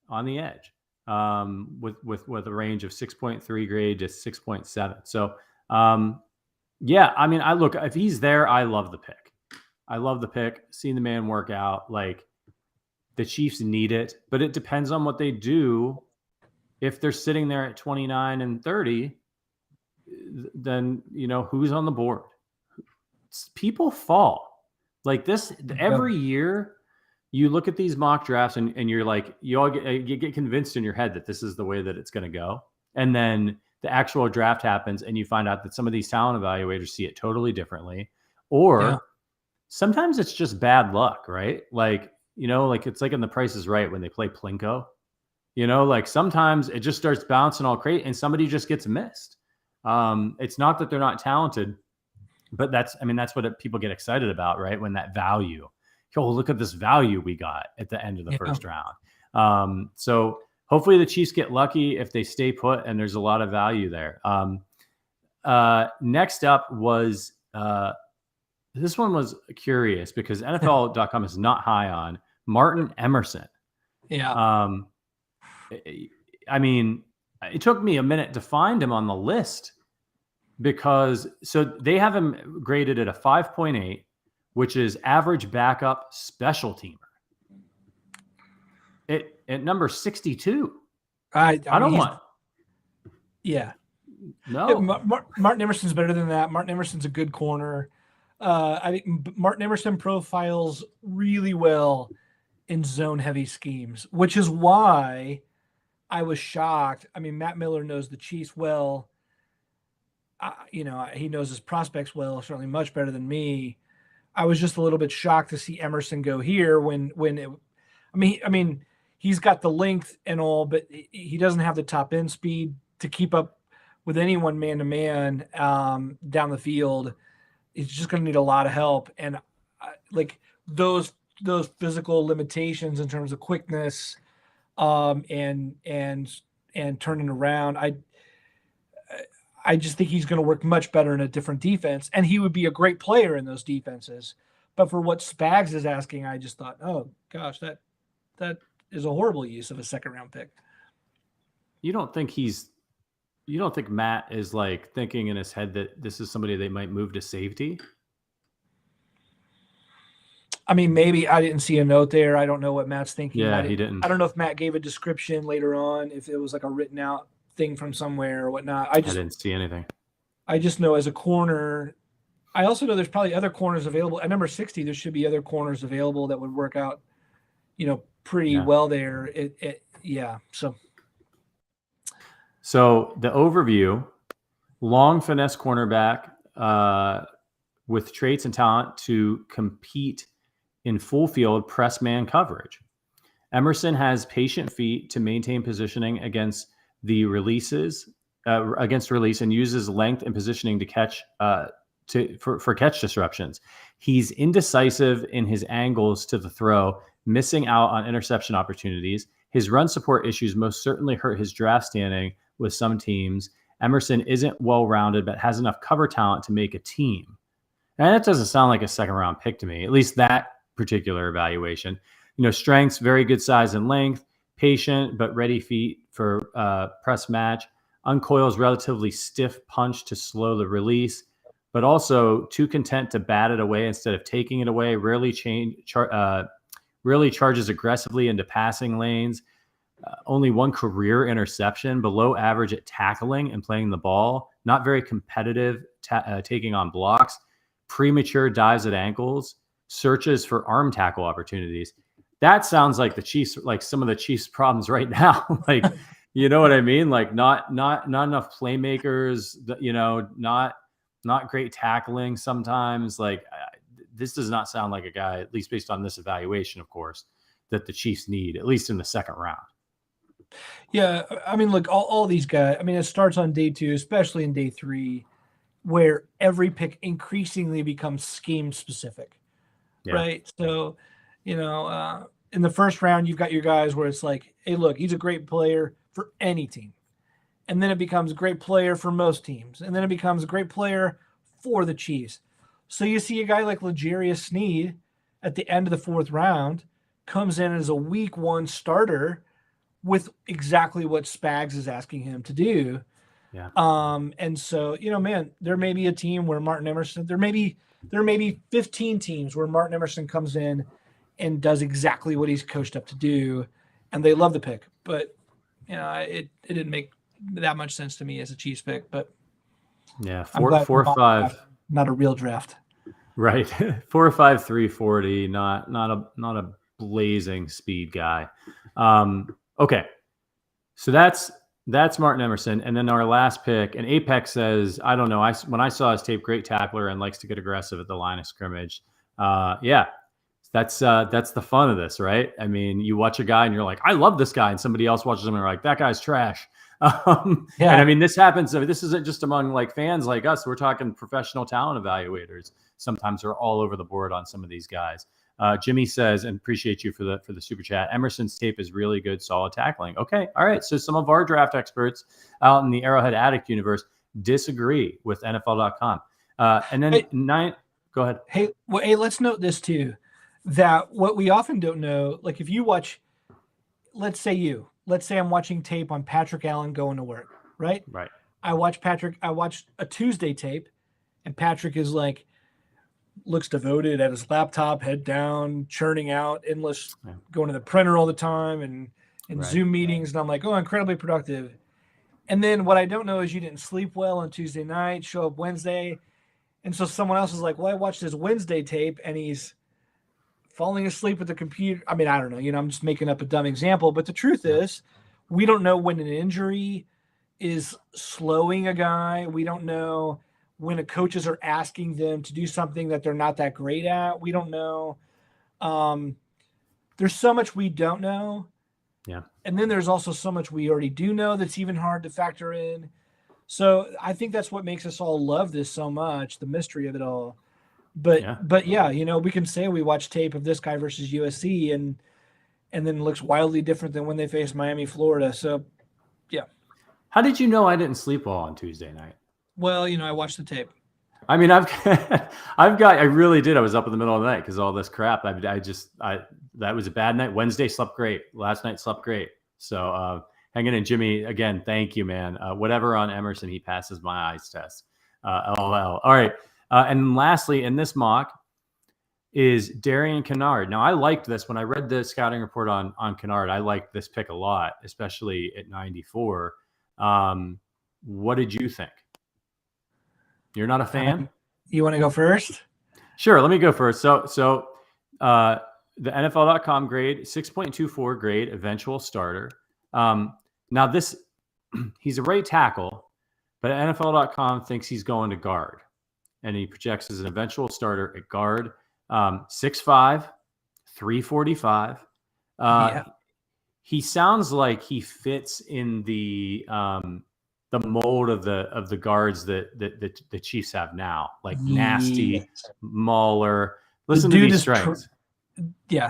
Speaker 1: on the edge, with a range of 6.3 grade to 6.7. So, Yeah, I mean, I look, if he's there, I love the pick. I love the pick. Seeing the man work out, like the Chiefs need it, but it depends on what they do. If they're sitting there at 29 and 30, then who's on the board. People fall like this every year. You look at these mock drafts and you're like, you get convinced in your head that this is the way that it's going to go. And then the actual draft happens and you find out that some of these talent evaluators see it totally differently. Or sometimes it's just bad luck, right? Like, like it's like in The Price is Right when they play Plinko, like sometimes it just starts bouncing all crazy and somebody just gets missed. It's not that they're not talented, but that's what people get excited about, right? When that value, look at this value we got at the end of the first round. So hopefully the Chiefs get lucky if they stay put and there's a lot of value there. Next up was, this one was curious because NFL.com is not high on Martin Emerson.
Speaker 2: Yeah.
Speaker 1: I mean, it took me a minute to find him on the list because they have him graded at a 5.8, which is average backup special teamer. At number 62.
Speaker 2: I
Speaker 1: don't want.
Speaker 2: Yeah.
Speaker 1: No.
Speaker 2: Martin Emerson's better than that. Martin Emerson's a good corner. I think Martin Emerson profiles really well in zone-heavy schemes, which is why I was shocked. I mean, Matt Miller knows the Chiefs well. He knows his prospects well, certainly much better than me. I was just a little bit shocked to see Emerson go here I mean, he's got the length and all, but he doesn't have the top end speed to keep up with anyone man-to-man down the field. He's just going to need a lot of help. And like those physical limitations in terms of quickness and turning around, I just think he's going to work much better in a different defense, and he would be a great player in those defenses. But for what Spags is asking, I just thought, oh gosh, that is a horrible use of a second-round pick.
Speaker 1: You don't think Matt is like thinking in his head that this is somebody they might move to safety?
Speaker 2: I mean, maybe. I didn't see a note there. I don't know what Matt's thinking.
Speaker 1: Yeah, he didn't.
Speaker 2: I don't know if Matt gave a description later on, if it was like a written out thing from somewhere or whatnot. I
Speaker 1: didn't see anything.
Speaker 2: I just know as a corner, I also know there's probably other corners available. At number 60, there should be other corners available that would work out, pretty well there.
Speaker 1: So the overview, long finesse cornerback with traits and talent to compete in full field press man coverage. Emerson has patient feet to maintain positioning against the release and uses length and positioning to catch for catch disruptions. He's indecisive in his angles to the throw, missing out on interception opportunities. His run support issues most certainly hurt his draft standing with some teams. Emerson isn't well-rounded, but has enough cover talent to make a team. And that doesn't sound like a second-round pick to me, at least that particular evaluation. Strengths, very good size and length, patient but ready feet for press match, uncoils relatively stiff punch to slow the release, but also too content to bat it away instead of taking it away, rarely charges aggressively into passing lanes, only one career interception, below average at tackling and playing the ball, not very competitive taking on blocks, premature dives at ankles, searches for arm tackle opportunities. That sounds like the Chiefs, like some of the Chiefs' problems right now. Like, you know what I mean? Like not enough playmakers, not great tackling sometimes. Like this does not sound like a guy, at least based on this evaluation, of course, that the Chiefs need, at least in the second round.
Speaker 2: Yeah, I mean, look, all these guys, I mean, it starts on day 2, especially in day 3, where every pick increasingly becomes scheme specific, right? So, in the first round, you've got your guys where it's like, hey, look, he's a great player for any team. And then it becomes a great player for most teams. And then it becomes a great player for the Chiefs. So you see a guy like L'Jarius Sneed at the end of the 4th round comes in as a week 1 starter with exactly what Spags is asking him to do.
Speaker 1: Yeah.
Speaker 2: And so, man, there may be a team where Martin Emerson, there may be 15 teams where Martin Emerson comes in and does exactly what he's coached up to do, and they love the pick. But it didn't make that much sense to me as a Chiefs pick. But
Speaker 1: yeah,
Speaker 2: I'm
Speaker 1: four
Speaker 2: glad
Speaker 1: four five,
Speaker 2: not a real draft.
Speaker 1: right? 4.5 340, not a blazing speed guy. Okay, so that's Martin Emerson, and then our last pick, and Apex says, I don't know. When I saw his tape, great tackler and likes to get aggressive at the line of scrimmage. Yeah, that's the fun of this, right? I mean, you watch a guy and you're like, I love this guy, and somebody else watches him and they're like, that guy's trash. And I mean, this happens. This isn't just among like fans like us. We're talking professional talent evaluators. Sometimes they're all over the board on some of these guys. Jimmy says, and appreciate you for the super chat, Emerson's tape is really good, solid tackling. Okay, all right. So some of our draft experts out in the Arrowhead Addict universe disagree with NFL.com. And then go ahead.
Speaker 2: Hey, let's note this too, that what we often don't know, like if you watch, let's say I'm watching tape on Patrick Allen going to work, right?
Speaker 1: Right.
Speaker 2: I watched a Tuesday tape, and Patrick is like, looks devoted at his laptop, head down, churning out endless, going to the printer all the time and Zoom meetings. And I'm like, oh, incredibly productive. And then what I don't know is you didn't sleep well on Tuesday night, show up Wednesday. And so someone else is like, well, I watched his Wednesday tape and he's falling asleep with the computer. I mean, I don't know, I'm just making up a dumb example, but the truth is we don't know when an injury is slowing a guy. We don't know when the coaches are asking them to do something that they're not that great at. We don't know. There's so much we don't know.
Speaker 1: Yeah.
Speaker 2: And then there's also so much we already do know that's even hard to factor in. So I think that's what makes us all love this so much, the mystery of it all. But yeah, we can say we watch tape of this guy versus USC and then it looks wildly different than when they faced Miami, Florida. So yeah.
Speaker 1: How did you know I didn't sleep well on Tuesday night?
Speaker 2: Well, I watched the tape.
Speaker 1: I mean, I really did. I was up in the middle of the night because all this crap. That was a bad night. Wednesday slept great. Last night slept great. So hanging in, Jimmy, again, thank you, man. Whatever on Emerson, he passes my eyes test. LOL. All right. And lastly, in this mock is Darion Kinnard. Now, I liked this. When I read the scouting report on Kinnard, I liked this pick a lot, especially at 94. What did you think? You're not a fan?
Speaker 2: You want to go first?
Speaker 1: Sure. Let me go first. So the NFL.com grade, 6.24 grade, eventual starter. Now he's a right tackle, but NFL.com thinks he's going to guard, and he projects as an eventual starter at guard. 6'5", 345. He sounds like he fits in the mold of the guards that the Chiefs have now, like nasty, Mauler. Listen to these strengths.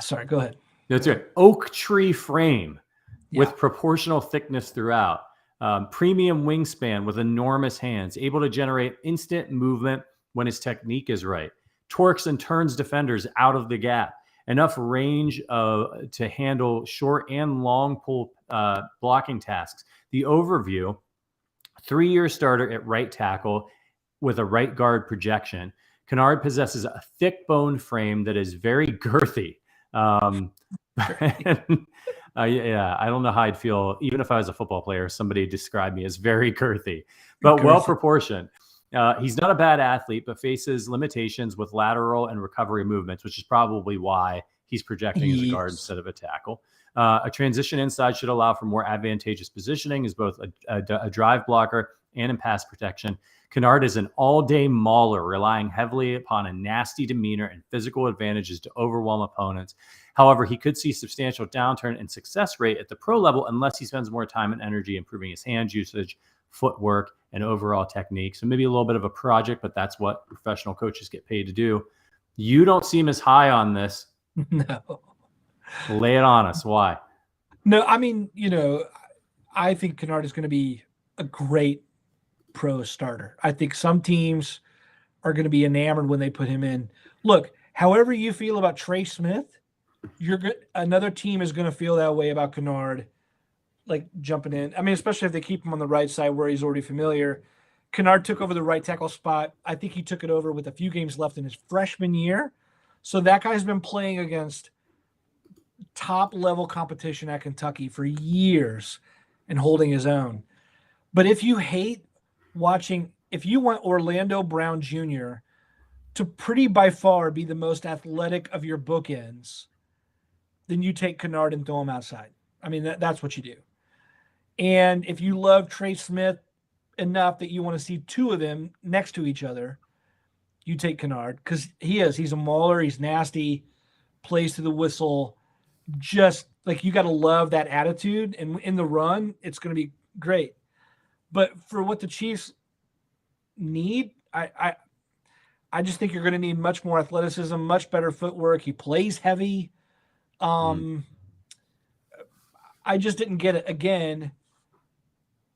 Speaker 2: Sorry, go ahead.
Speaker 1: That's right. Oak tree frame with proportional thickness throughout. Premium wingspan with enormous hands, able to generate instant movement when his technique is right. Torques and turns defenders out of the gap. Enough range to handle short and long pull blocking tasks. The overview: 3-year starter at right tackle with a right guard projection. Kinnard possesses a thick bone frame that is very girthy. I don't know how I'd feel, even if I was a football player, somebody described me as very girthy, but well-proportioned. He's not a bad athlete, but faces limitations with lateral and recovery movements, which is probably why he's projecting as a guard instead of a tackle. A transition inside should allow for more advantageous positioning as both a drive blocker and in pass protection. Kinnard is an all-day mauler, relying heavily upon a nasty demeanor and physical advantages to overwhelm opponents. However, he could see substantial downturn in success rate at the pro level unless he spends more time and energy improving his hand usage, footwork, and overall technique. So maybe a little bit of a project, but that's what professional coaches get paid to do. You don't seem as high on this.
Speaker 2: No.
Speaker 1: Lay it on us. Why?
Speaker 2: No, I mean, I think Kinnard is going to be a great pro starter. I think some teams are going to be enamored when they put him in. Look, however you feel about Trey Smith, another team is going to feel that way about Kinnard like jumping in. I mean, especially if they keep him on the right side where he's already familiar. Kinnard took over the right tackle spot. I think he took it over with a few games left in his freshman year. So that guy's been playing against top level competition at Kentucky for years and holding his own. But if you hate watching, if you want Orlando Brown Jr. to pretty by far be the most athletic of your bookends, then you take Kinnard and throw him outside. I mean, that's what you do. And if you love Trey Smith enough that you want to see two of them next to each other, you take Kinnard because he's a mauler. He's nasty, plays to the whistle. Just like you got to love that attitude. And in the run, it's going to be great. But for what the Chiefs need, I just think you're going to need much more athleticism, much better footwork. He plays heavy. I just didn't get it again.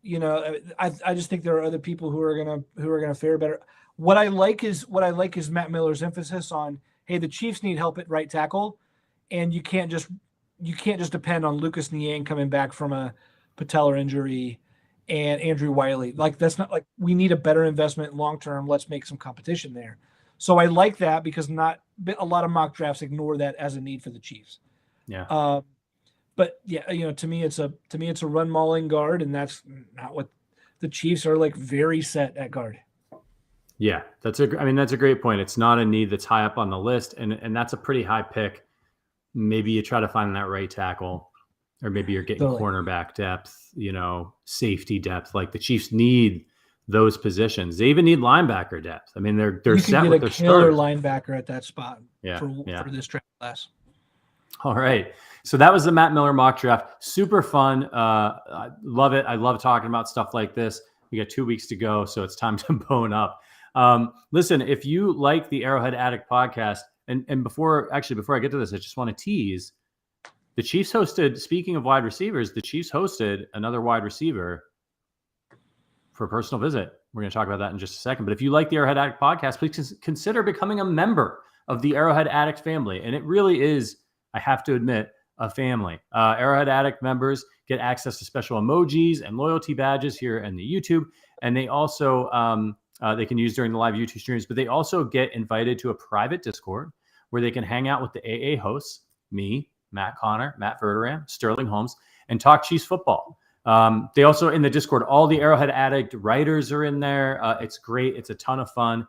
Speaker 2: You know, I just think there are other people who are gonna fare better. What I like is Matt Miller's emphasis on, hey, the Chiefs need help at right tackle, and you can't just depend on Lucas Niang coming back from a patellar injury and Andrew Wiley. Like that's not like we need a better investment long term. Let's make some competition there. So I like that because not a lot of mock drafts ignore that as a need for the Chiefs.
Speaker 1: Yeah.
Speaker 2: But yeah, you know, to me it's a run mauling guard, and that's not what the Chiefs are like. Very set at guard.
Speaker 1: Yeah, that's a great point. It's not a need that's high up on the list, and that's a pretty high pick. Maybe you try to find that right tackle, or maybe you're getting cornerback depth, you know, safety depth. Like the Chiefs need those positions. They even need linebacker depth. I mean, they're set with their
Speaker 2: killer linebacker at that spot.
Speaker 1: For
Speaker 2: this draft class.
Speaker 1: All right. So that was the Matt Miller mock draft. Super fun. I love it. I love talking about stuff like this. We got 2 weeks to go, so it's time to bone up. Listen, if you like the Arrowhead Addict podcast, and before I get to this, I just want to tease. The Chiefs hosted, speaking of wide receivers, the Chiefs hosted another wide receiver for a personal visit. We're going to talk about that in just a second. But if you like the Arrowhead Addict podcast, please consider becoming a member of the Arrowhead Addict family. And it really is, I have to admit, a family. Arrowhead Addict members get access to special emojis and loyalty badges here in the YouTube. And they also, they can use during the live YouTube streams, but they also get invited to a private Discord where they can hang out with the AA hosts, me, Matt Connor, Matt Verderam, Sterling Holmes, and talk Chiefs football. They also, in the Discord, all the Arrowhead Addict writers are in there. It's great. It's a ton of fun.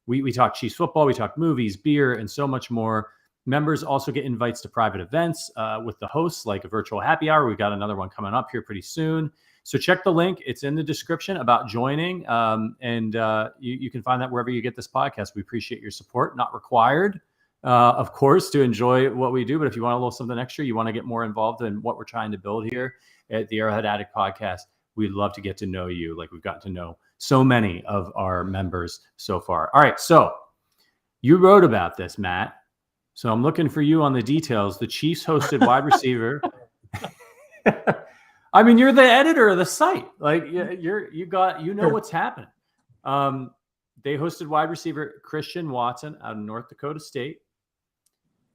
Speaker 1: We talk Chiefs football, we talk movies, beer, and so much more. Members also get invites to private events with the hosts, like a virtual happy hour. We've got another one coming up here pretty soon. So check the link. It's in the description about joining. And you can find that wherever you get this podcast. We appreciate your support. Not required, of course, to enjoy what we do. But if you want a little something extra, you want to get more involved in what we're trying to build here at the Arrowhead Addict podcast, we'd love to get to know you like we've gotten to know so many of our members so far. All right. So you wrote about this, Matt. So I'm looking for you on the details. The Chiefs hosted wide receiver. I mean, you're the editor of the site. Like you know what's happening. They hosted wide receiver Christian Watson out of North Dakota State.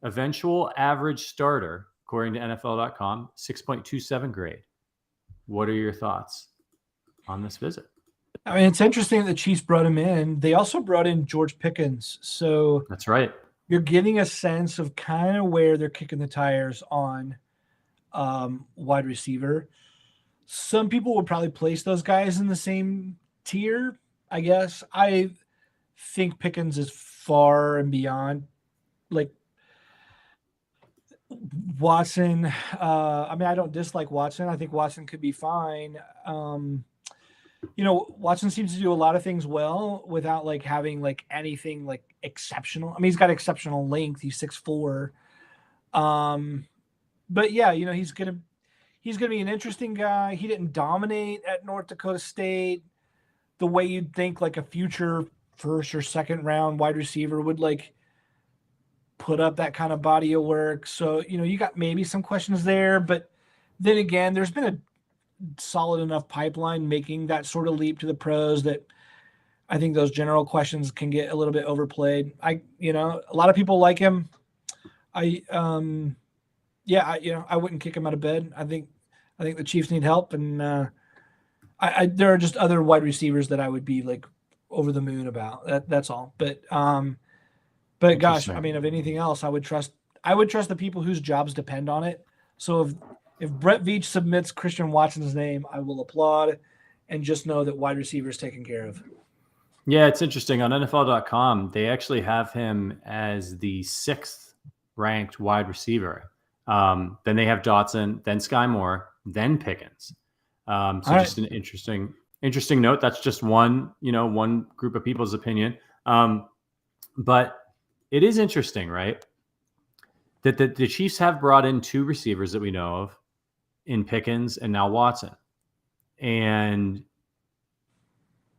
Speaker 1: Eventual average starter, according to NFL.com, 6.27 grade. What are your thoughts on this visit?
Speaker 2: I mean, it's interesting that the Chiefs brought him in. They also brought in George Pickens. So
Speaker 1: that's right.
Speaker 2: You're getting a sense of kind of where they're kicking the tires on wide receiver. Some people would probably place those guys in the same tier, I guess. I think Pickens is far and beyond. Like Watson, I mean, I don't dislike Watson. I think Watson could be fine. You know, Watson seems to do a lot of things well without like having like anything like exceptional. I mean, he's got exceptional length. He's 6'4". But yeah, you know, he's gonna be an interesting guy. He didn't dominate at North Dakota State the way you'd think like a future first or second round wide receiver would like put up that kind of body of work. So, you know, you got maybe some questions there, but then again, there's been a solid enough pipeline making that sort of leap to the pros that I think those general questions can get a little bit overplayed. A lot of people like him. I wouldn't kick him out of bed. I think I think the Chiefs need help, and there are just other wide receivers that I would be like over the moon about. That's all. But gosh, I mean, if anything else, I would trust the people whose jobs depend on it. So if Brett Veach submits Christian Watson's name, I will applaud and just know that wide receiver is taken care of.
Speaker 1: Yeah, it's interesting. On NFL.com, they actually have him as the 6th ranked wide receiver. Then they have Dotson, then Sky Moore, then Pickens. So just an interesting note. That's just one group of people's opinion. But it is interesting, right? That the Chiefs have brought in 2 receivers that we know of in Pickens and now Watson. And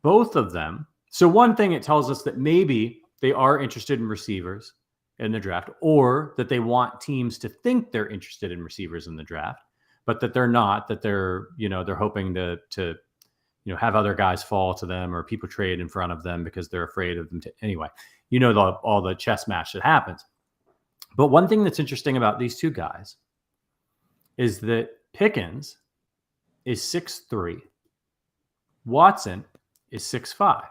Speaker 1: both of them. So one thing, it tells us that maybe they are interested in receivers in the draft, or that they want teams to think they're interested in receivers in the draft, but that they're not, that they're hoping to have other guys fall to them or people trade in front of them because they're afraid of them. Anyway, all the chess match that happens. But one thing that's interesting about these 2 guys is that Pickens is 6'3", Watson is 6'5".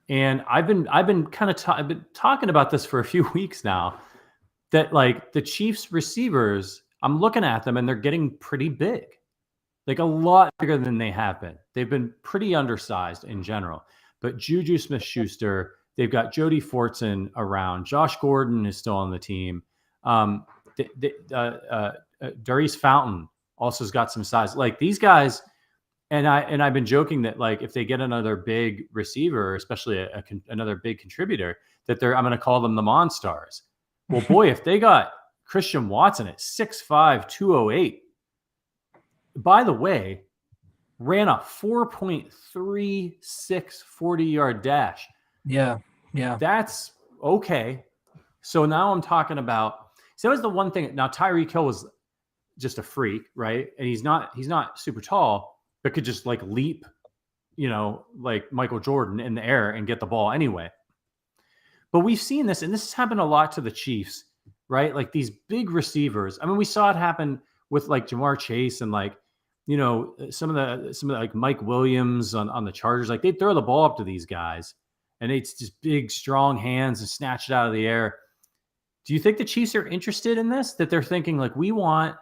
Speaker 1: And I've been talking about this for a few weeks now, that like the Chiefs receivers, I'm looking at them and they're getting pretty big, like a lot bigger than they have been. They've been pretty undersized in general. But Juju Smith-Schuster, they've got Jody Fortson around. Josh Gordon is still on the team. Darius Fountain also has got some size. Like these guys, and I've been joking that like if they get another big receiver, especially another big contributor, that I'm going to call them the Monstars. Well, boy, if they got Christian Watson at 6'5", 208, by the way, ran a 4.36 40-yard dash.
Speaker 2: Yeah.
Speaker 1: That's okay. So now I'm talking about. So that was the one thing. Now Tyreek Hill was just a freak, right? And he's not super tall, but could just like leap, like Michael Jordan in the air and get the ball anyway. But we've seen this, and this has happened a lot to the Chiefs, right? Like these big receivers. I mean, we saw it happen with like Jamar Chase and like, some of the like Mike Williams on the Chargers. Like they'd throw the ball up to these guys, and it's just big, strong hands and snatch it out of the air. Do you think the Chiefs are interested in this? That they're thinking like we want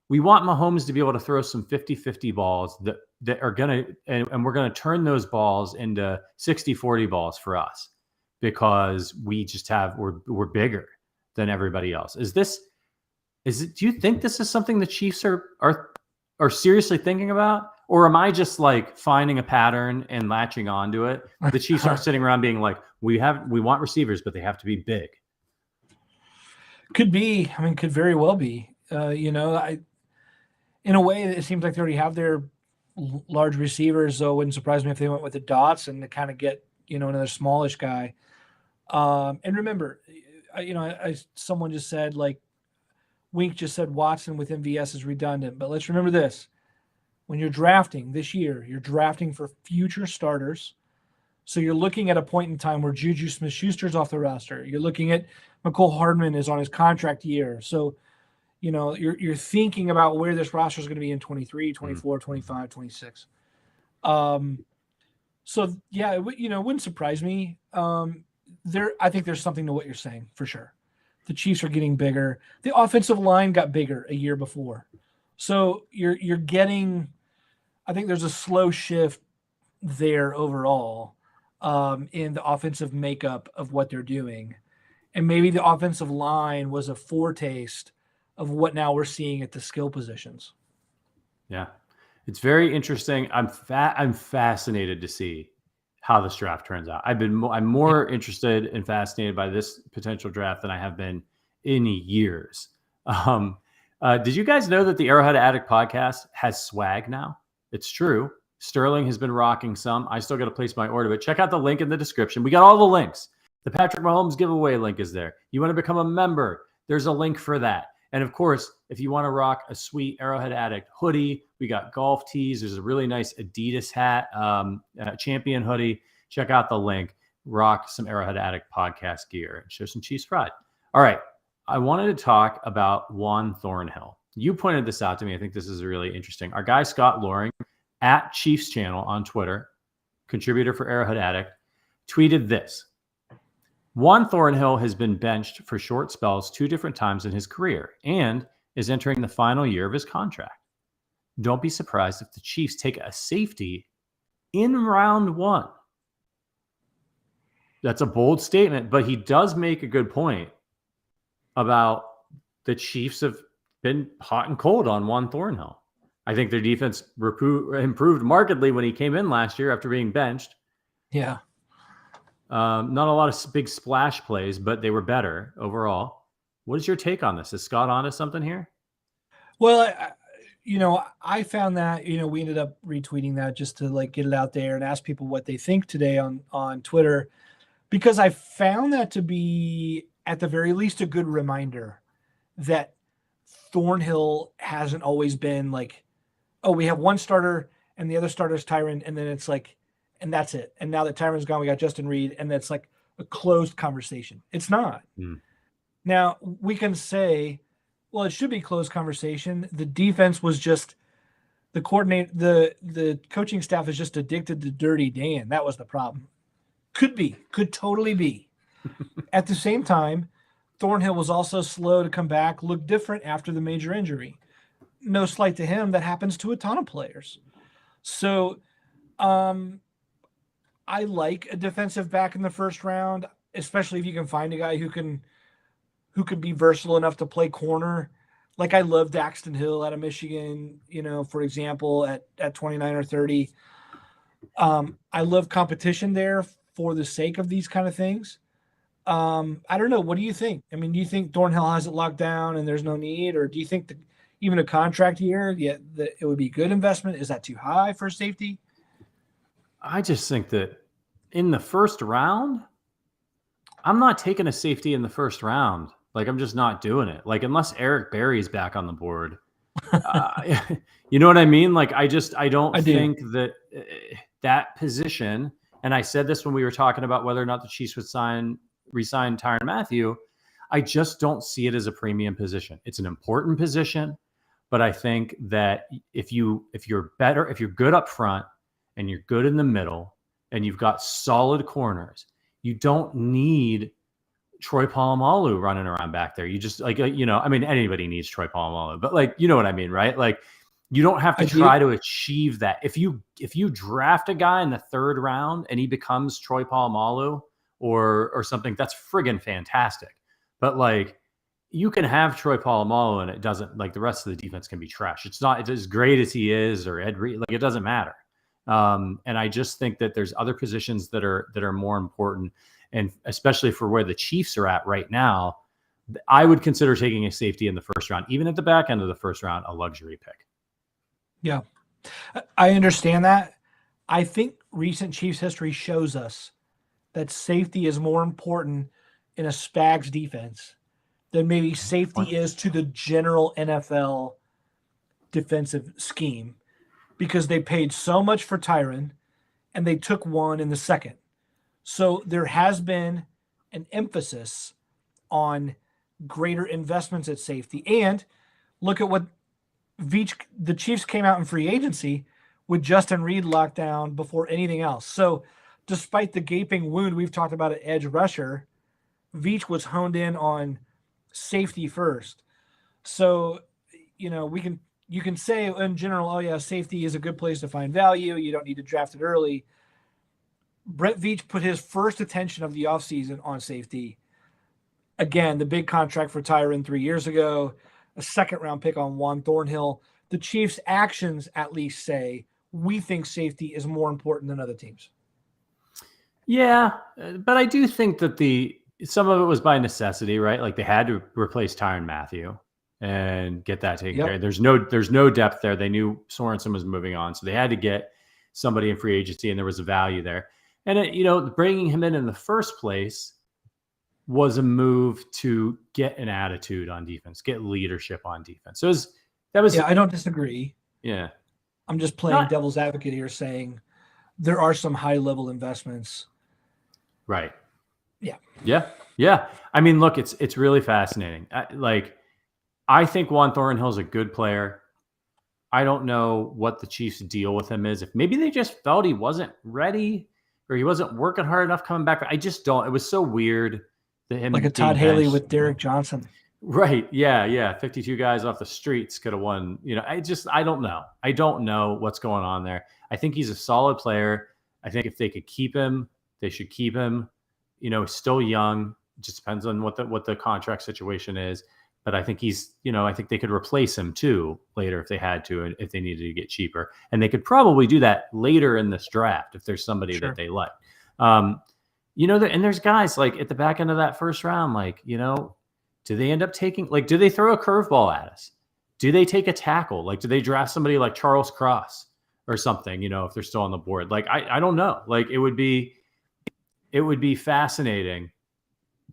Speaker 1: Mahomes to be able to throw some 50-50 balls that are going to, and we're going to turn those balls into 60-40 balls for us because we're bigger than everybody else. Do you think this is something the Chiefs are seriously thinking about? Or am I just like finding a pattern and latching onto it? The Chiefs aren't sitting around being like, we want receivers, but they have to be big.
Speaker 2: Could be. I mean, could very well be. In a way, it seems like they already have their large receivers, so it wouldn't surprise me if they went with the dots and to kind of get, another smallish guy. And remember, someone just said, like, Wink just said Watson with MVS is redundant. But let's remember this. When you're drafting this year, you're drafting for future starters. So you're looking at a point in time where Juju Smith-Schuster's off the roster. You're looking at McCole Hardman is on his contract year. So you're thinking about where this roster is going to be in 23, 24, 25, 26. So yeah, it wouldn't surprise me. I think there's something to what you're saying for sure. The Chiefs are getting bigger. The offensive line got bigger a year before. So you're getting, I think there's a slow shift there overall in the offensive makeup of what they're doing. And maybe the offensive line was a foretaste of what now we're seeing at the skill positions.
Speaker 1: Yeah, it's very interesting. I'm fascinated to see how this draft turns out. I'm more interested and fascinated by this potential draft than I have been in years. Did you guys know that the Arrowhead Addict podcast has swag now? It's true. Sterling has been rocking some. I still got to place my order, but check out the link in the description. We got all the links. The Patrick Mahomes giveaway link is there. You want to become a member, there's a link for that. And of course, if you want to rock a sweet Arrowhead Addict hoodie, we got golf tees. There's a really nice Adidas hat, champion hoodie. Check out the link. Rock some Arrowhead Addict podcast gear and show some Chiefs pride. All right. I wanted to talk about Juan Thornhill. You pointed this out to me. I think this is really interesting. Our guy Scott Loring at Chiefs Channel on Twitter, contributor for Arrowhead Addict, tweeted this. Juan Thornhill has been benched for short spells 2 different times in his career and is entering the final year of his contract. Don't be surprised if the Chiefs take a safety in round 1. That's a bold statement, but he does make a good point about the Chiefs have been hot and cold on Juan Thornhill. I think their defense improved markedly when he came in last year after being benched.
Speaker 2: Yeah.
Speaker 1: Not a lot of big splash plays, but they were better overall. What is your take on this? Is Scott onto something here?
Speaker 2: Well, I found that, we ended up retweeting that just to like get it out there and ask people what they think today on Twitter, because I found that to be at the very least a good reminder that Thornhill hasn't always been like, oh, we have one starter and the other starter is Tyron, and then it's like, and that's it. And now that Tyron's gone, we got Justin Reed, and that's like a closed conversation. It's not. Now we can say, well, it should be closed conversation. The defense was just the coaching staff is just addicted to Dirty Dan. That was the problem. Could totally be. At the same time, Thornhill was also slow to come back, looked different after the major injury. No slight to him. That happens to a ton of players. So, I like a defensive back in the first round, especially if you can find a guy who could be versatile enough to play corner. Like I love Daxton Hill out of Michigan, for example, at 29 or 30. I love competition there for the sake of these kind of things. I don't know. What do you think? I mean, do you think Thornhill has it locked down and there's no need, or do you think that even a contract year, that it would be good investment? Is that too high for safety?
Speaker 1: I just think that in the first round, I'm not taking a safety in the first round. Like, I'm just not doing it. Like, unless Eric Berry's back on the board, you know what I mean? Like, I don't think that that position, and I said this when we were talking about whether or not the Chiefs would re-sign Tyrann Mathieu, I just don't see it as a premium position. It's an important position, but I think that if you're good up front and you're good in the middle and you've got solid corners, you don't need Troy Polamalu running around back there. You just anybody needs Troy Polamalu, but you know what I mean, right? Like, you don't have to try to achieve that. If you draft a guy in the 3rd round and he becomes Troy Polamalu or something, that's friggin' fantastic. But you can have Troy Polamalu and it doesn't, the rest of the defense can be trash. It's not as great as he is, or Ed Reed, it doesn't matter. And I just think that there's other positions that are more important. And especially for where the Chiefs are at right now, I would consider taking a safety in the first round, even at the back end of the first round, a luxury pick.
Speaker 2: Yeah, I understand that. I think recent Chiefs history shows us that safety is more important in a Spags defense than maybe safety is to the general NFL defensive scheme, because they paid so much for Tyron and they took one in the second. So there has been an emphasis on greater investments at safety. And look at what the Chiefs came out in free agency with Justin Reed locked down before anything else. So despite the gaping wound we've talked about at edge rusher, Veach was honed in on safety first. So, you can say in general, oh yeah, safety is a good place to find value. You don't need to draft it early. Brett Veach put his first attention of the offseason on safety. Again, the big contract for Tyron 3 years ago, a 2nd-round pick on Juan Thornhill. The Chiefs' actions at least say, we think safety is more important than other teams. Yeah,
Speaker 1: but I do think that some of it was by necessity, right? Like, they had to replace Tyrann Mathieu and get that taken care of. There's no depth there. They knew Sorensen was moving on, so they had to get somebody in free agency, and there was a value there. And bringing him in the first place was a move to get an attitude on defense, get leadership on defense. So I don't disagree. Yeah,
Speaker 2: I'm just playing devil's advocate here, saying there are some high-level investments.
Speaker 1: Right. Yeah. I mean, look, it's really fascinating. I think Juan Thornhill is a good player. I don't know what the Chiefs' deal with him is. If maybe they just felt he wasn't ready or he wasn't working hard enough coming back. I just don't. It was so weird that him
Speaker 2: Like a
Speaker 1: being
Speaker 2: Todd Haley
Speaker 1: benched.
Speaker 2: with Derek Johnson.
Speaker 1: Right. Yeah. 52 guys off the streets could have won. I don't know. I don't know what's going on there. I think he's a solid player. I think if they could keep him, they should keep him. He's still young. It just depends on what the contract situation is. But I think I think they could replace him too later if they had to, and if they needed to get cheaper. And they could probably do that later in this draft if there's somebody that they like. And there's guys like at the back end of that first round, do they end up taking, do they throw a curveball at us? Do they take a tackle? Do they draft somebody like Charles Cross or something, if they're still on the board? I don't know. It would be fascinating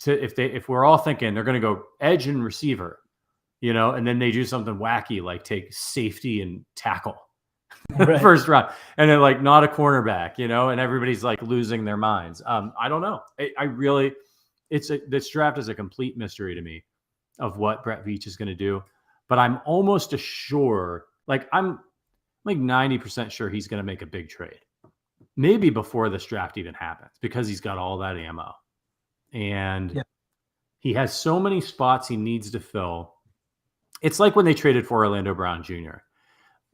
Speaker 1: if we're all thinking they're going to go edge and receiver, and then they do something wacky, like take safety and tackle first round, and then not a cornerback, and everybody's losing their minds. I don't know. This draft is a complete mystery to me of what Brett Veach is going to do, but I'm almost sure, I'm 90% sure he's going to make a big trade, maybe before this draft even happens, because he's got all that ammo. And he has so many spots he needs to fill. It's like when they traded for Orlando Brown Jr.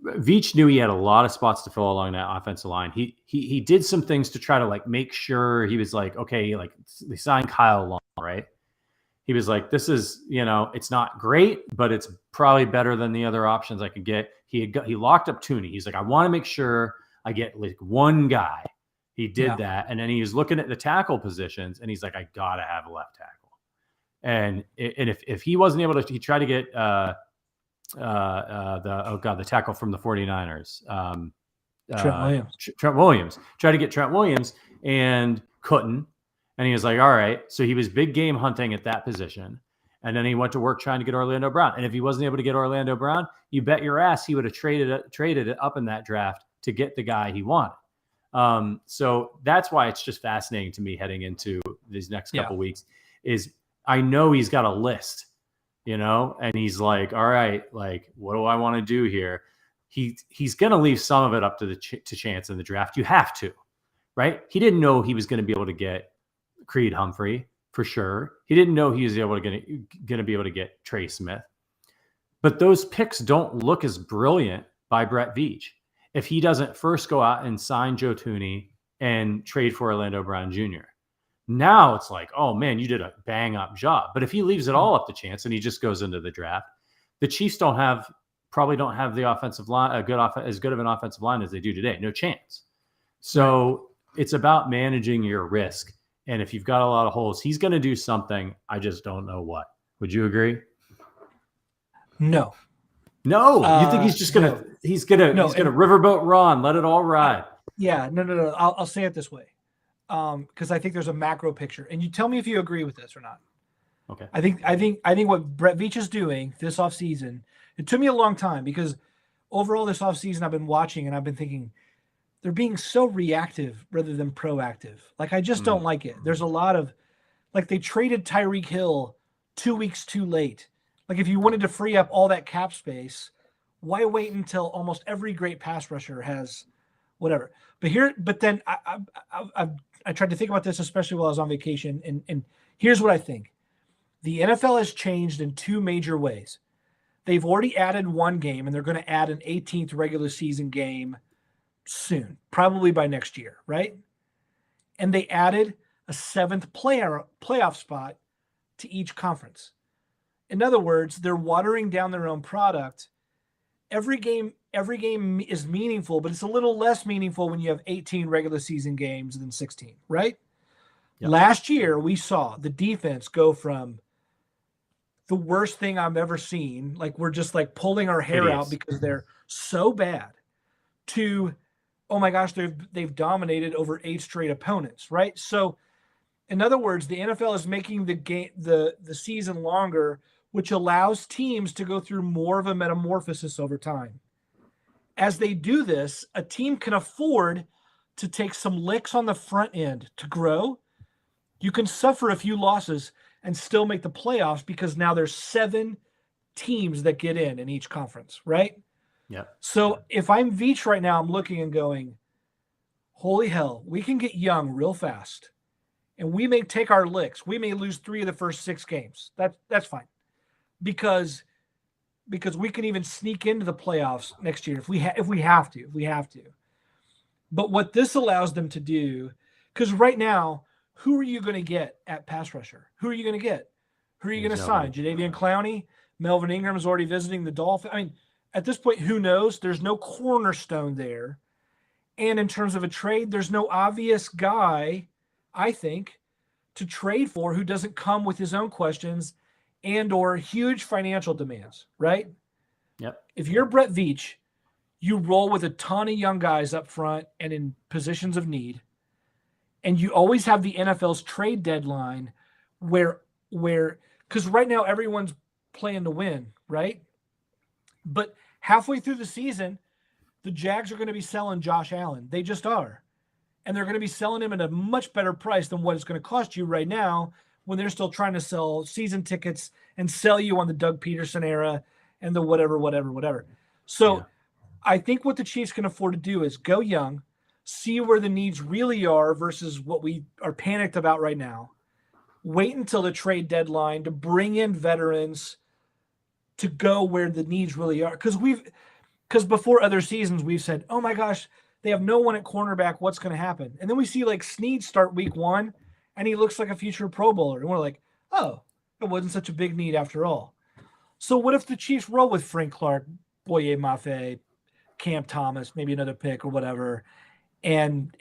Speaker 1: Veach knew he had a lot of spots to fill along that offensive line. He did some things to try to make sure he was okay, they signed Kyle Long, right? He was this is, it's not great, but it's probably better than the other options I could get. He locked up Tooney. He's I want to make sure I get one guy. He did that. And then he was looking at the tackle positions and he's I got to have a left tackle. And if he wasn't able to, he tried to get the tackle from the 49ers. Trent Williams. Tried to get Trent Williams and couldn't. And he was all right. So he was big game hunting at that position. And then he went to work trying to get Orlando Brown. And if he wasn't able to get Orlando Brown, you bet your ass he would have traded it up in that draft to get the guy he wanted. So that's why it's just fascinating to me heading into these next couple weeks is I know he's got a list, and he's all right, what do I want to do here? He's going to leave some of it up to to chance in the draft. You have to, right? He didn't know he was going to be able to get Creed Humphrey for sure. He didn't know he was going to be able to get Trey Smith, but those picks don't look as brilliant by Brett Veach if he doesn't first go out and sign Joe Tooney and trade for Orlando Brown Jr. Now it's oh man, you did a bang up job. But if he leaves it all up to chance and he just goes into the draft, the Chiefs probably don't have the offensive line, as good of an offensive line as they do today. No chance. So it's about managing your risk. And if you've got a lot of holes, he's going to do something. I just don't know what. Would you agree?
Speaker 2: No.
Speaker 1: You think he's just going to, he's going to riverboat Ron, let it all ride.
Speaker 2: No. I'll say it this way. Because I think there's a macro picture, and you tell me if you agree with this or not.
Speaker 1: Okay.
Speaker 2: I think what Brett Veach is doing this offseason, it took me a long time because overall this offseason I've been watching and I've been thinking they're being so reactive rather than proactive. I just don't like it. There's a lot of they traded Tyreek Hill 2 weeks too late. If you wanted to free up all that cap space, why wait until almost every great pass rusher has whatever? But then I tried to think about this, especially while I was on vacation. And here's what I think. The NFL has changed in two major ways. They've already added one game, and they're going to add an 18th regular season game soon, probably by next year, right? And they added a 7th playoff spot to each conference. In other words, they're watering down their own product. Every game is meaningful, but it's a little less meaningful when you have 18 regular season games than 16, right? Yep. Last year, we saw the defense go from the worst thing I've ever seen, we're just pulling our hair out because they're so bad, to, oh my gosh, they've dominated over 8 straight opponents, right? So, in other words, the NFL is making the season longer, which allows teams to go through more of a metamorphosis over time. As they do this, a team can afford to take some licks on the front end to grow. You can suffer a few losses and still make the playoffs because now there's 7 teams that get in each conference, right?
Speaker 1: Yeah.
Speaker 2: So if I'm Veach right now, I'm looking and going, holy hell, we can get young real fast, and we may take our licks. We may lose 3 of the first 6 games. That's fine, because we can even sneak into the playoffs next year if we have to. But what this allows them to do, because right now, who are you going to get at pass rusher? Who are you going to get? Who are you going to sign? Jadeveon Clowney? Melvin Ingram is already visiting the Dolphins. I mean, at this point, who knows? There's no cornerstone there. And in terms of a trade, there's no obvious guy, I think, to trade for who doesn't come with his own questions and or huge financial demands, right?
Speaker 1: Yep.
Speaker 2: If you're Brett Veach, you roll with a ton of young guys up front and in positions of need. And you always have the NFL's trade deadline where because right now everyone's playing to win, right? But halfway through the season, the Jags are going to be selling Josh Allen. They just are. And they're going to be selling him at a much better price than what it's going to cost you right now when they're still trying to sell season tickets and sell you on the Doug Peterson era and the whatever. So yeah. I think what the Chiefs can afford to do is go young, see where the needs really are versus what we are panicked about right now. Wait until the trade deadline to bring in veterans to go where the needs really are. Because before other seasons, we've said, oh my gosh, they have no one at cornerback. What's going to happen? And then we see like Snead start week 1 and he looks like a future Pro Bowler. And we're like, oh, it wasn't such a big need after all. So what if the Chiefs roll with Frank Clark, Boye Mafe, Cam Thomas, maybe another pick or whatever, and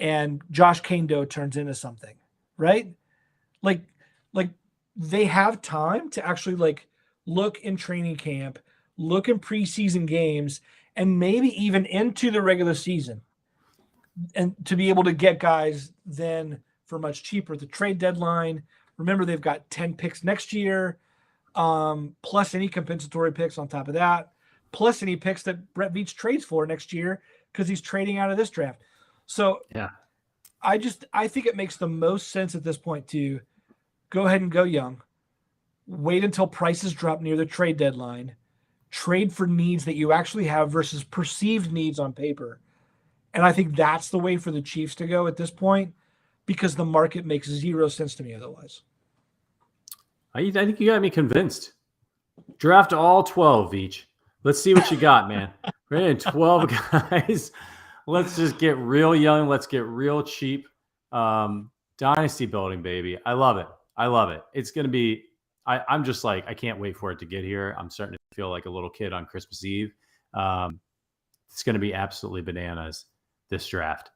Speaker 2: Josh Kando turns into something, right? Like they have time to actually like look in training camp, look in preseason games, and maybe even into the regular season, and to be able to get guys then for much cheaper. The trade deadline, remember they've got 10 picks next year, plus any compensatory picks on top of that, plus any picks that Brett Veach trades for next year because he's trading out of this draft. So
Speaker 1: yeah,
Speaker 2: I think it makes the most sense at this point to go ahead and go young, wait until prices drop near the trade deadline, trade for needs that you actually have versus perceived needs on paper. And I think that's the way for the Chiefs to go at this point, because the market makes zero sense to me otherwise.
Speaker 1: I think you got me convinced. Draft all 12 each. Let's see what you got, man. We're in 12 guys. Let's just get real young. Let's get real cheap. Dynasty building, baby. I love it. It's going to be, I'm just like, I can't wait for it to get here. I'm starting to feel like a little kid on Christmas Eve. It's going to be absolutely bananas, this draft,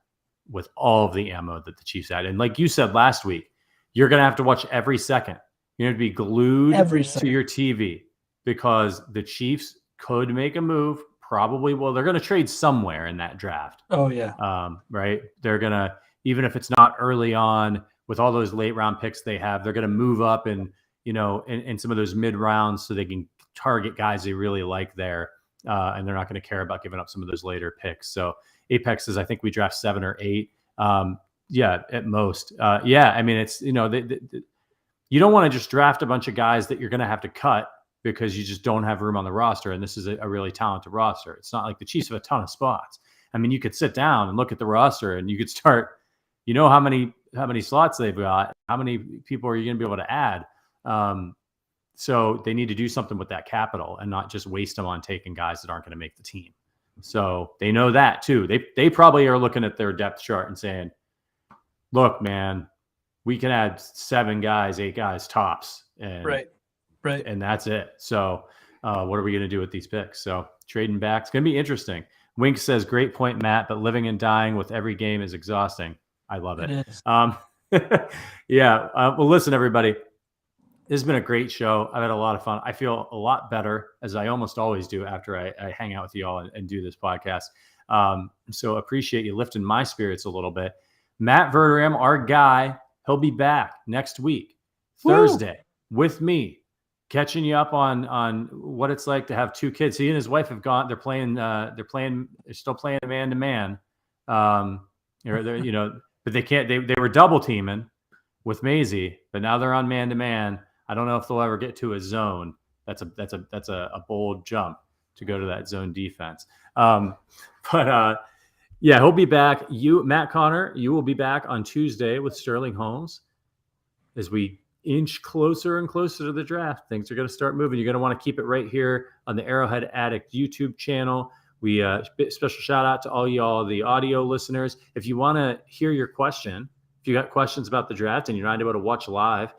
Speaker 1: with all of the ammo that the Chiefs had. And like you said last week, you're going to have to watch every second. You're going to be glued to your TV because the Chiefs could make a move. Probably, well, they're going to trade somewhere in that draft.
Speaker 2: Oh, yeah.
Speaker 1: Right? They're going to, even if it's not early on, with all those late round picks they have, they're going to move up in some of those mid rounds so they can target guys they really like there. And they're not going to care about giving up some of those later picks. So Apex is, I think we draft 7 or 8. Yeah, at most. Yeah, I mean, it's, you don't want to just draft a bunch of guys that you're going to have to cut because you just don't have room on the roster. And this is a really talented roster. It's not like the Chiefs have a ton of spots. I mean, you could sit down and look at the roster and you could start, how many slots they've got, how many people are you going to be able to add? So they need to do something with that capital and not just waste them on taking guys that aren't going to make the team. So they know that too. They probably are looking at their depth chart and saying, look, man, we can add 7 guys, 8 guys tops. And,
Speaker 2: right.
Speaker 1: And that's it. So what are we going to do with these picks? So trading back, it's going to be interesting. Wink says, great point, Matt, but living and dying with every game is exhausting. I love it.
Speaker 2: It is.
Speaker 1: Yeah. Well, listen, everybody, this has been a great show. I've had a lot of fun. I feel a lot better, as I almost always do after I hang out with you all and do this podcast. So appreciate you lifting my spirits a little bit. Matt Verderam, our guy, he'll be back next week, Thursday, with me, catching you up on what it's like to have 2 kids. He and his wife have gone. They're still playing man-to-man. But they can't. They were double teaming with Maisie, but now they're on man-to-man. I don't know if they'll ever get to a zone, that's a bold jump to go to that zone defense. But yeah, he'll be back. Matt Connor, you will be back on Tuesday with Sterling Holmes as we inch closer and closer to the draft. Things are going to start moving. You're going to want to keep it right here on the Arrowhead Addict YouTube channel. We special shout out to all y'all, the audio listeners. If you want to hear your question, if you got questions about the draft and you're not able to watch live,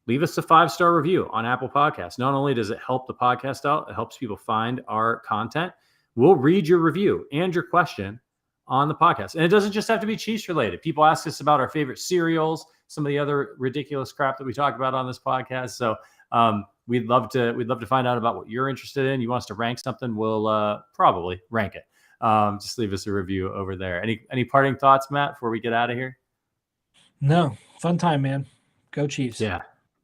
Speaker 1: leave us a 5-star review on Apple Podcasts. Not only does it help the podcast out, it helps people find our content. We'll read your review and your question on the podcast. And it doesn't just have to be Chiefs related. People ask us about our favorite cereals, some of the other ridiculous crap that we talk about on this podcast. So we'd love to find out about what you're interested in. You want us to rank something, we'll probably rank it. Just leave us a review over there. Any parting thoughts, Matt, before we get out of here?
Speaker 2: No, fun time, man. Go Chiefs.
Speaker 1: Yeah,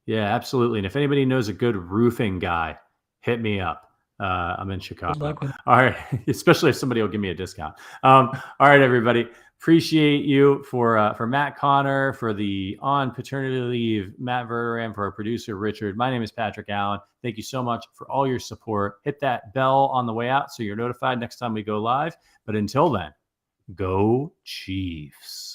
Speaker 1: absolutely. And if anybody knows a good roofing guy, hit me up. I'm in Chicago. All right. Especially if somebody will give me a discount. All right, everybody. Appreciate you for Matt Connor, for the on paternity leave, Matt Verderam, for our producer, Richard. My name is Patrick Allen. Thank you so much for all your support. Hit that bell on the way out so you're notified next time we go live. But until then, go Chiefs.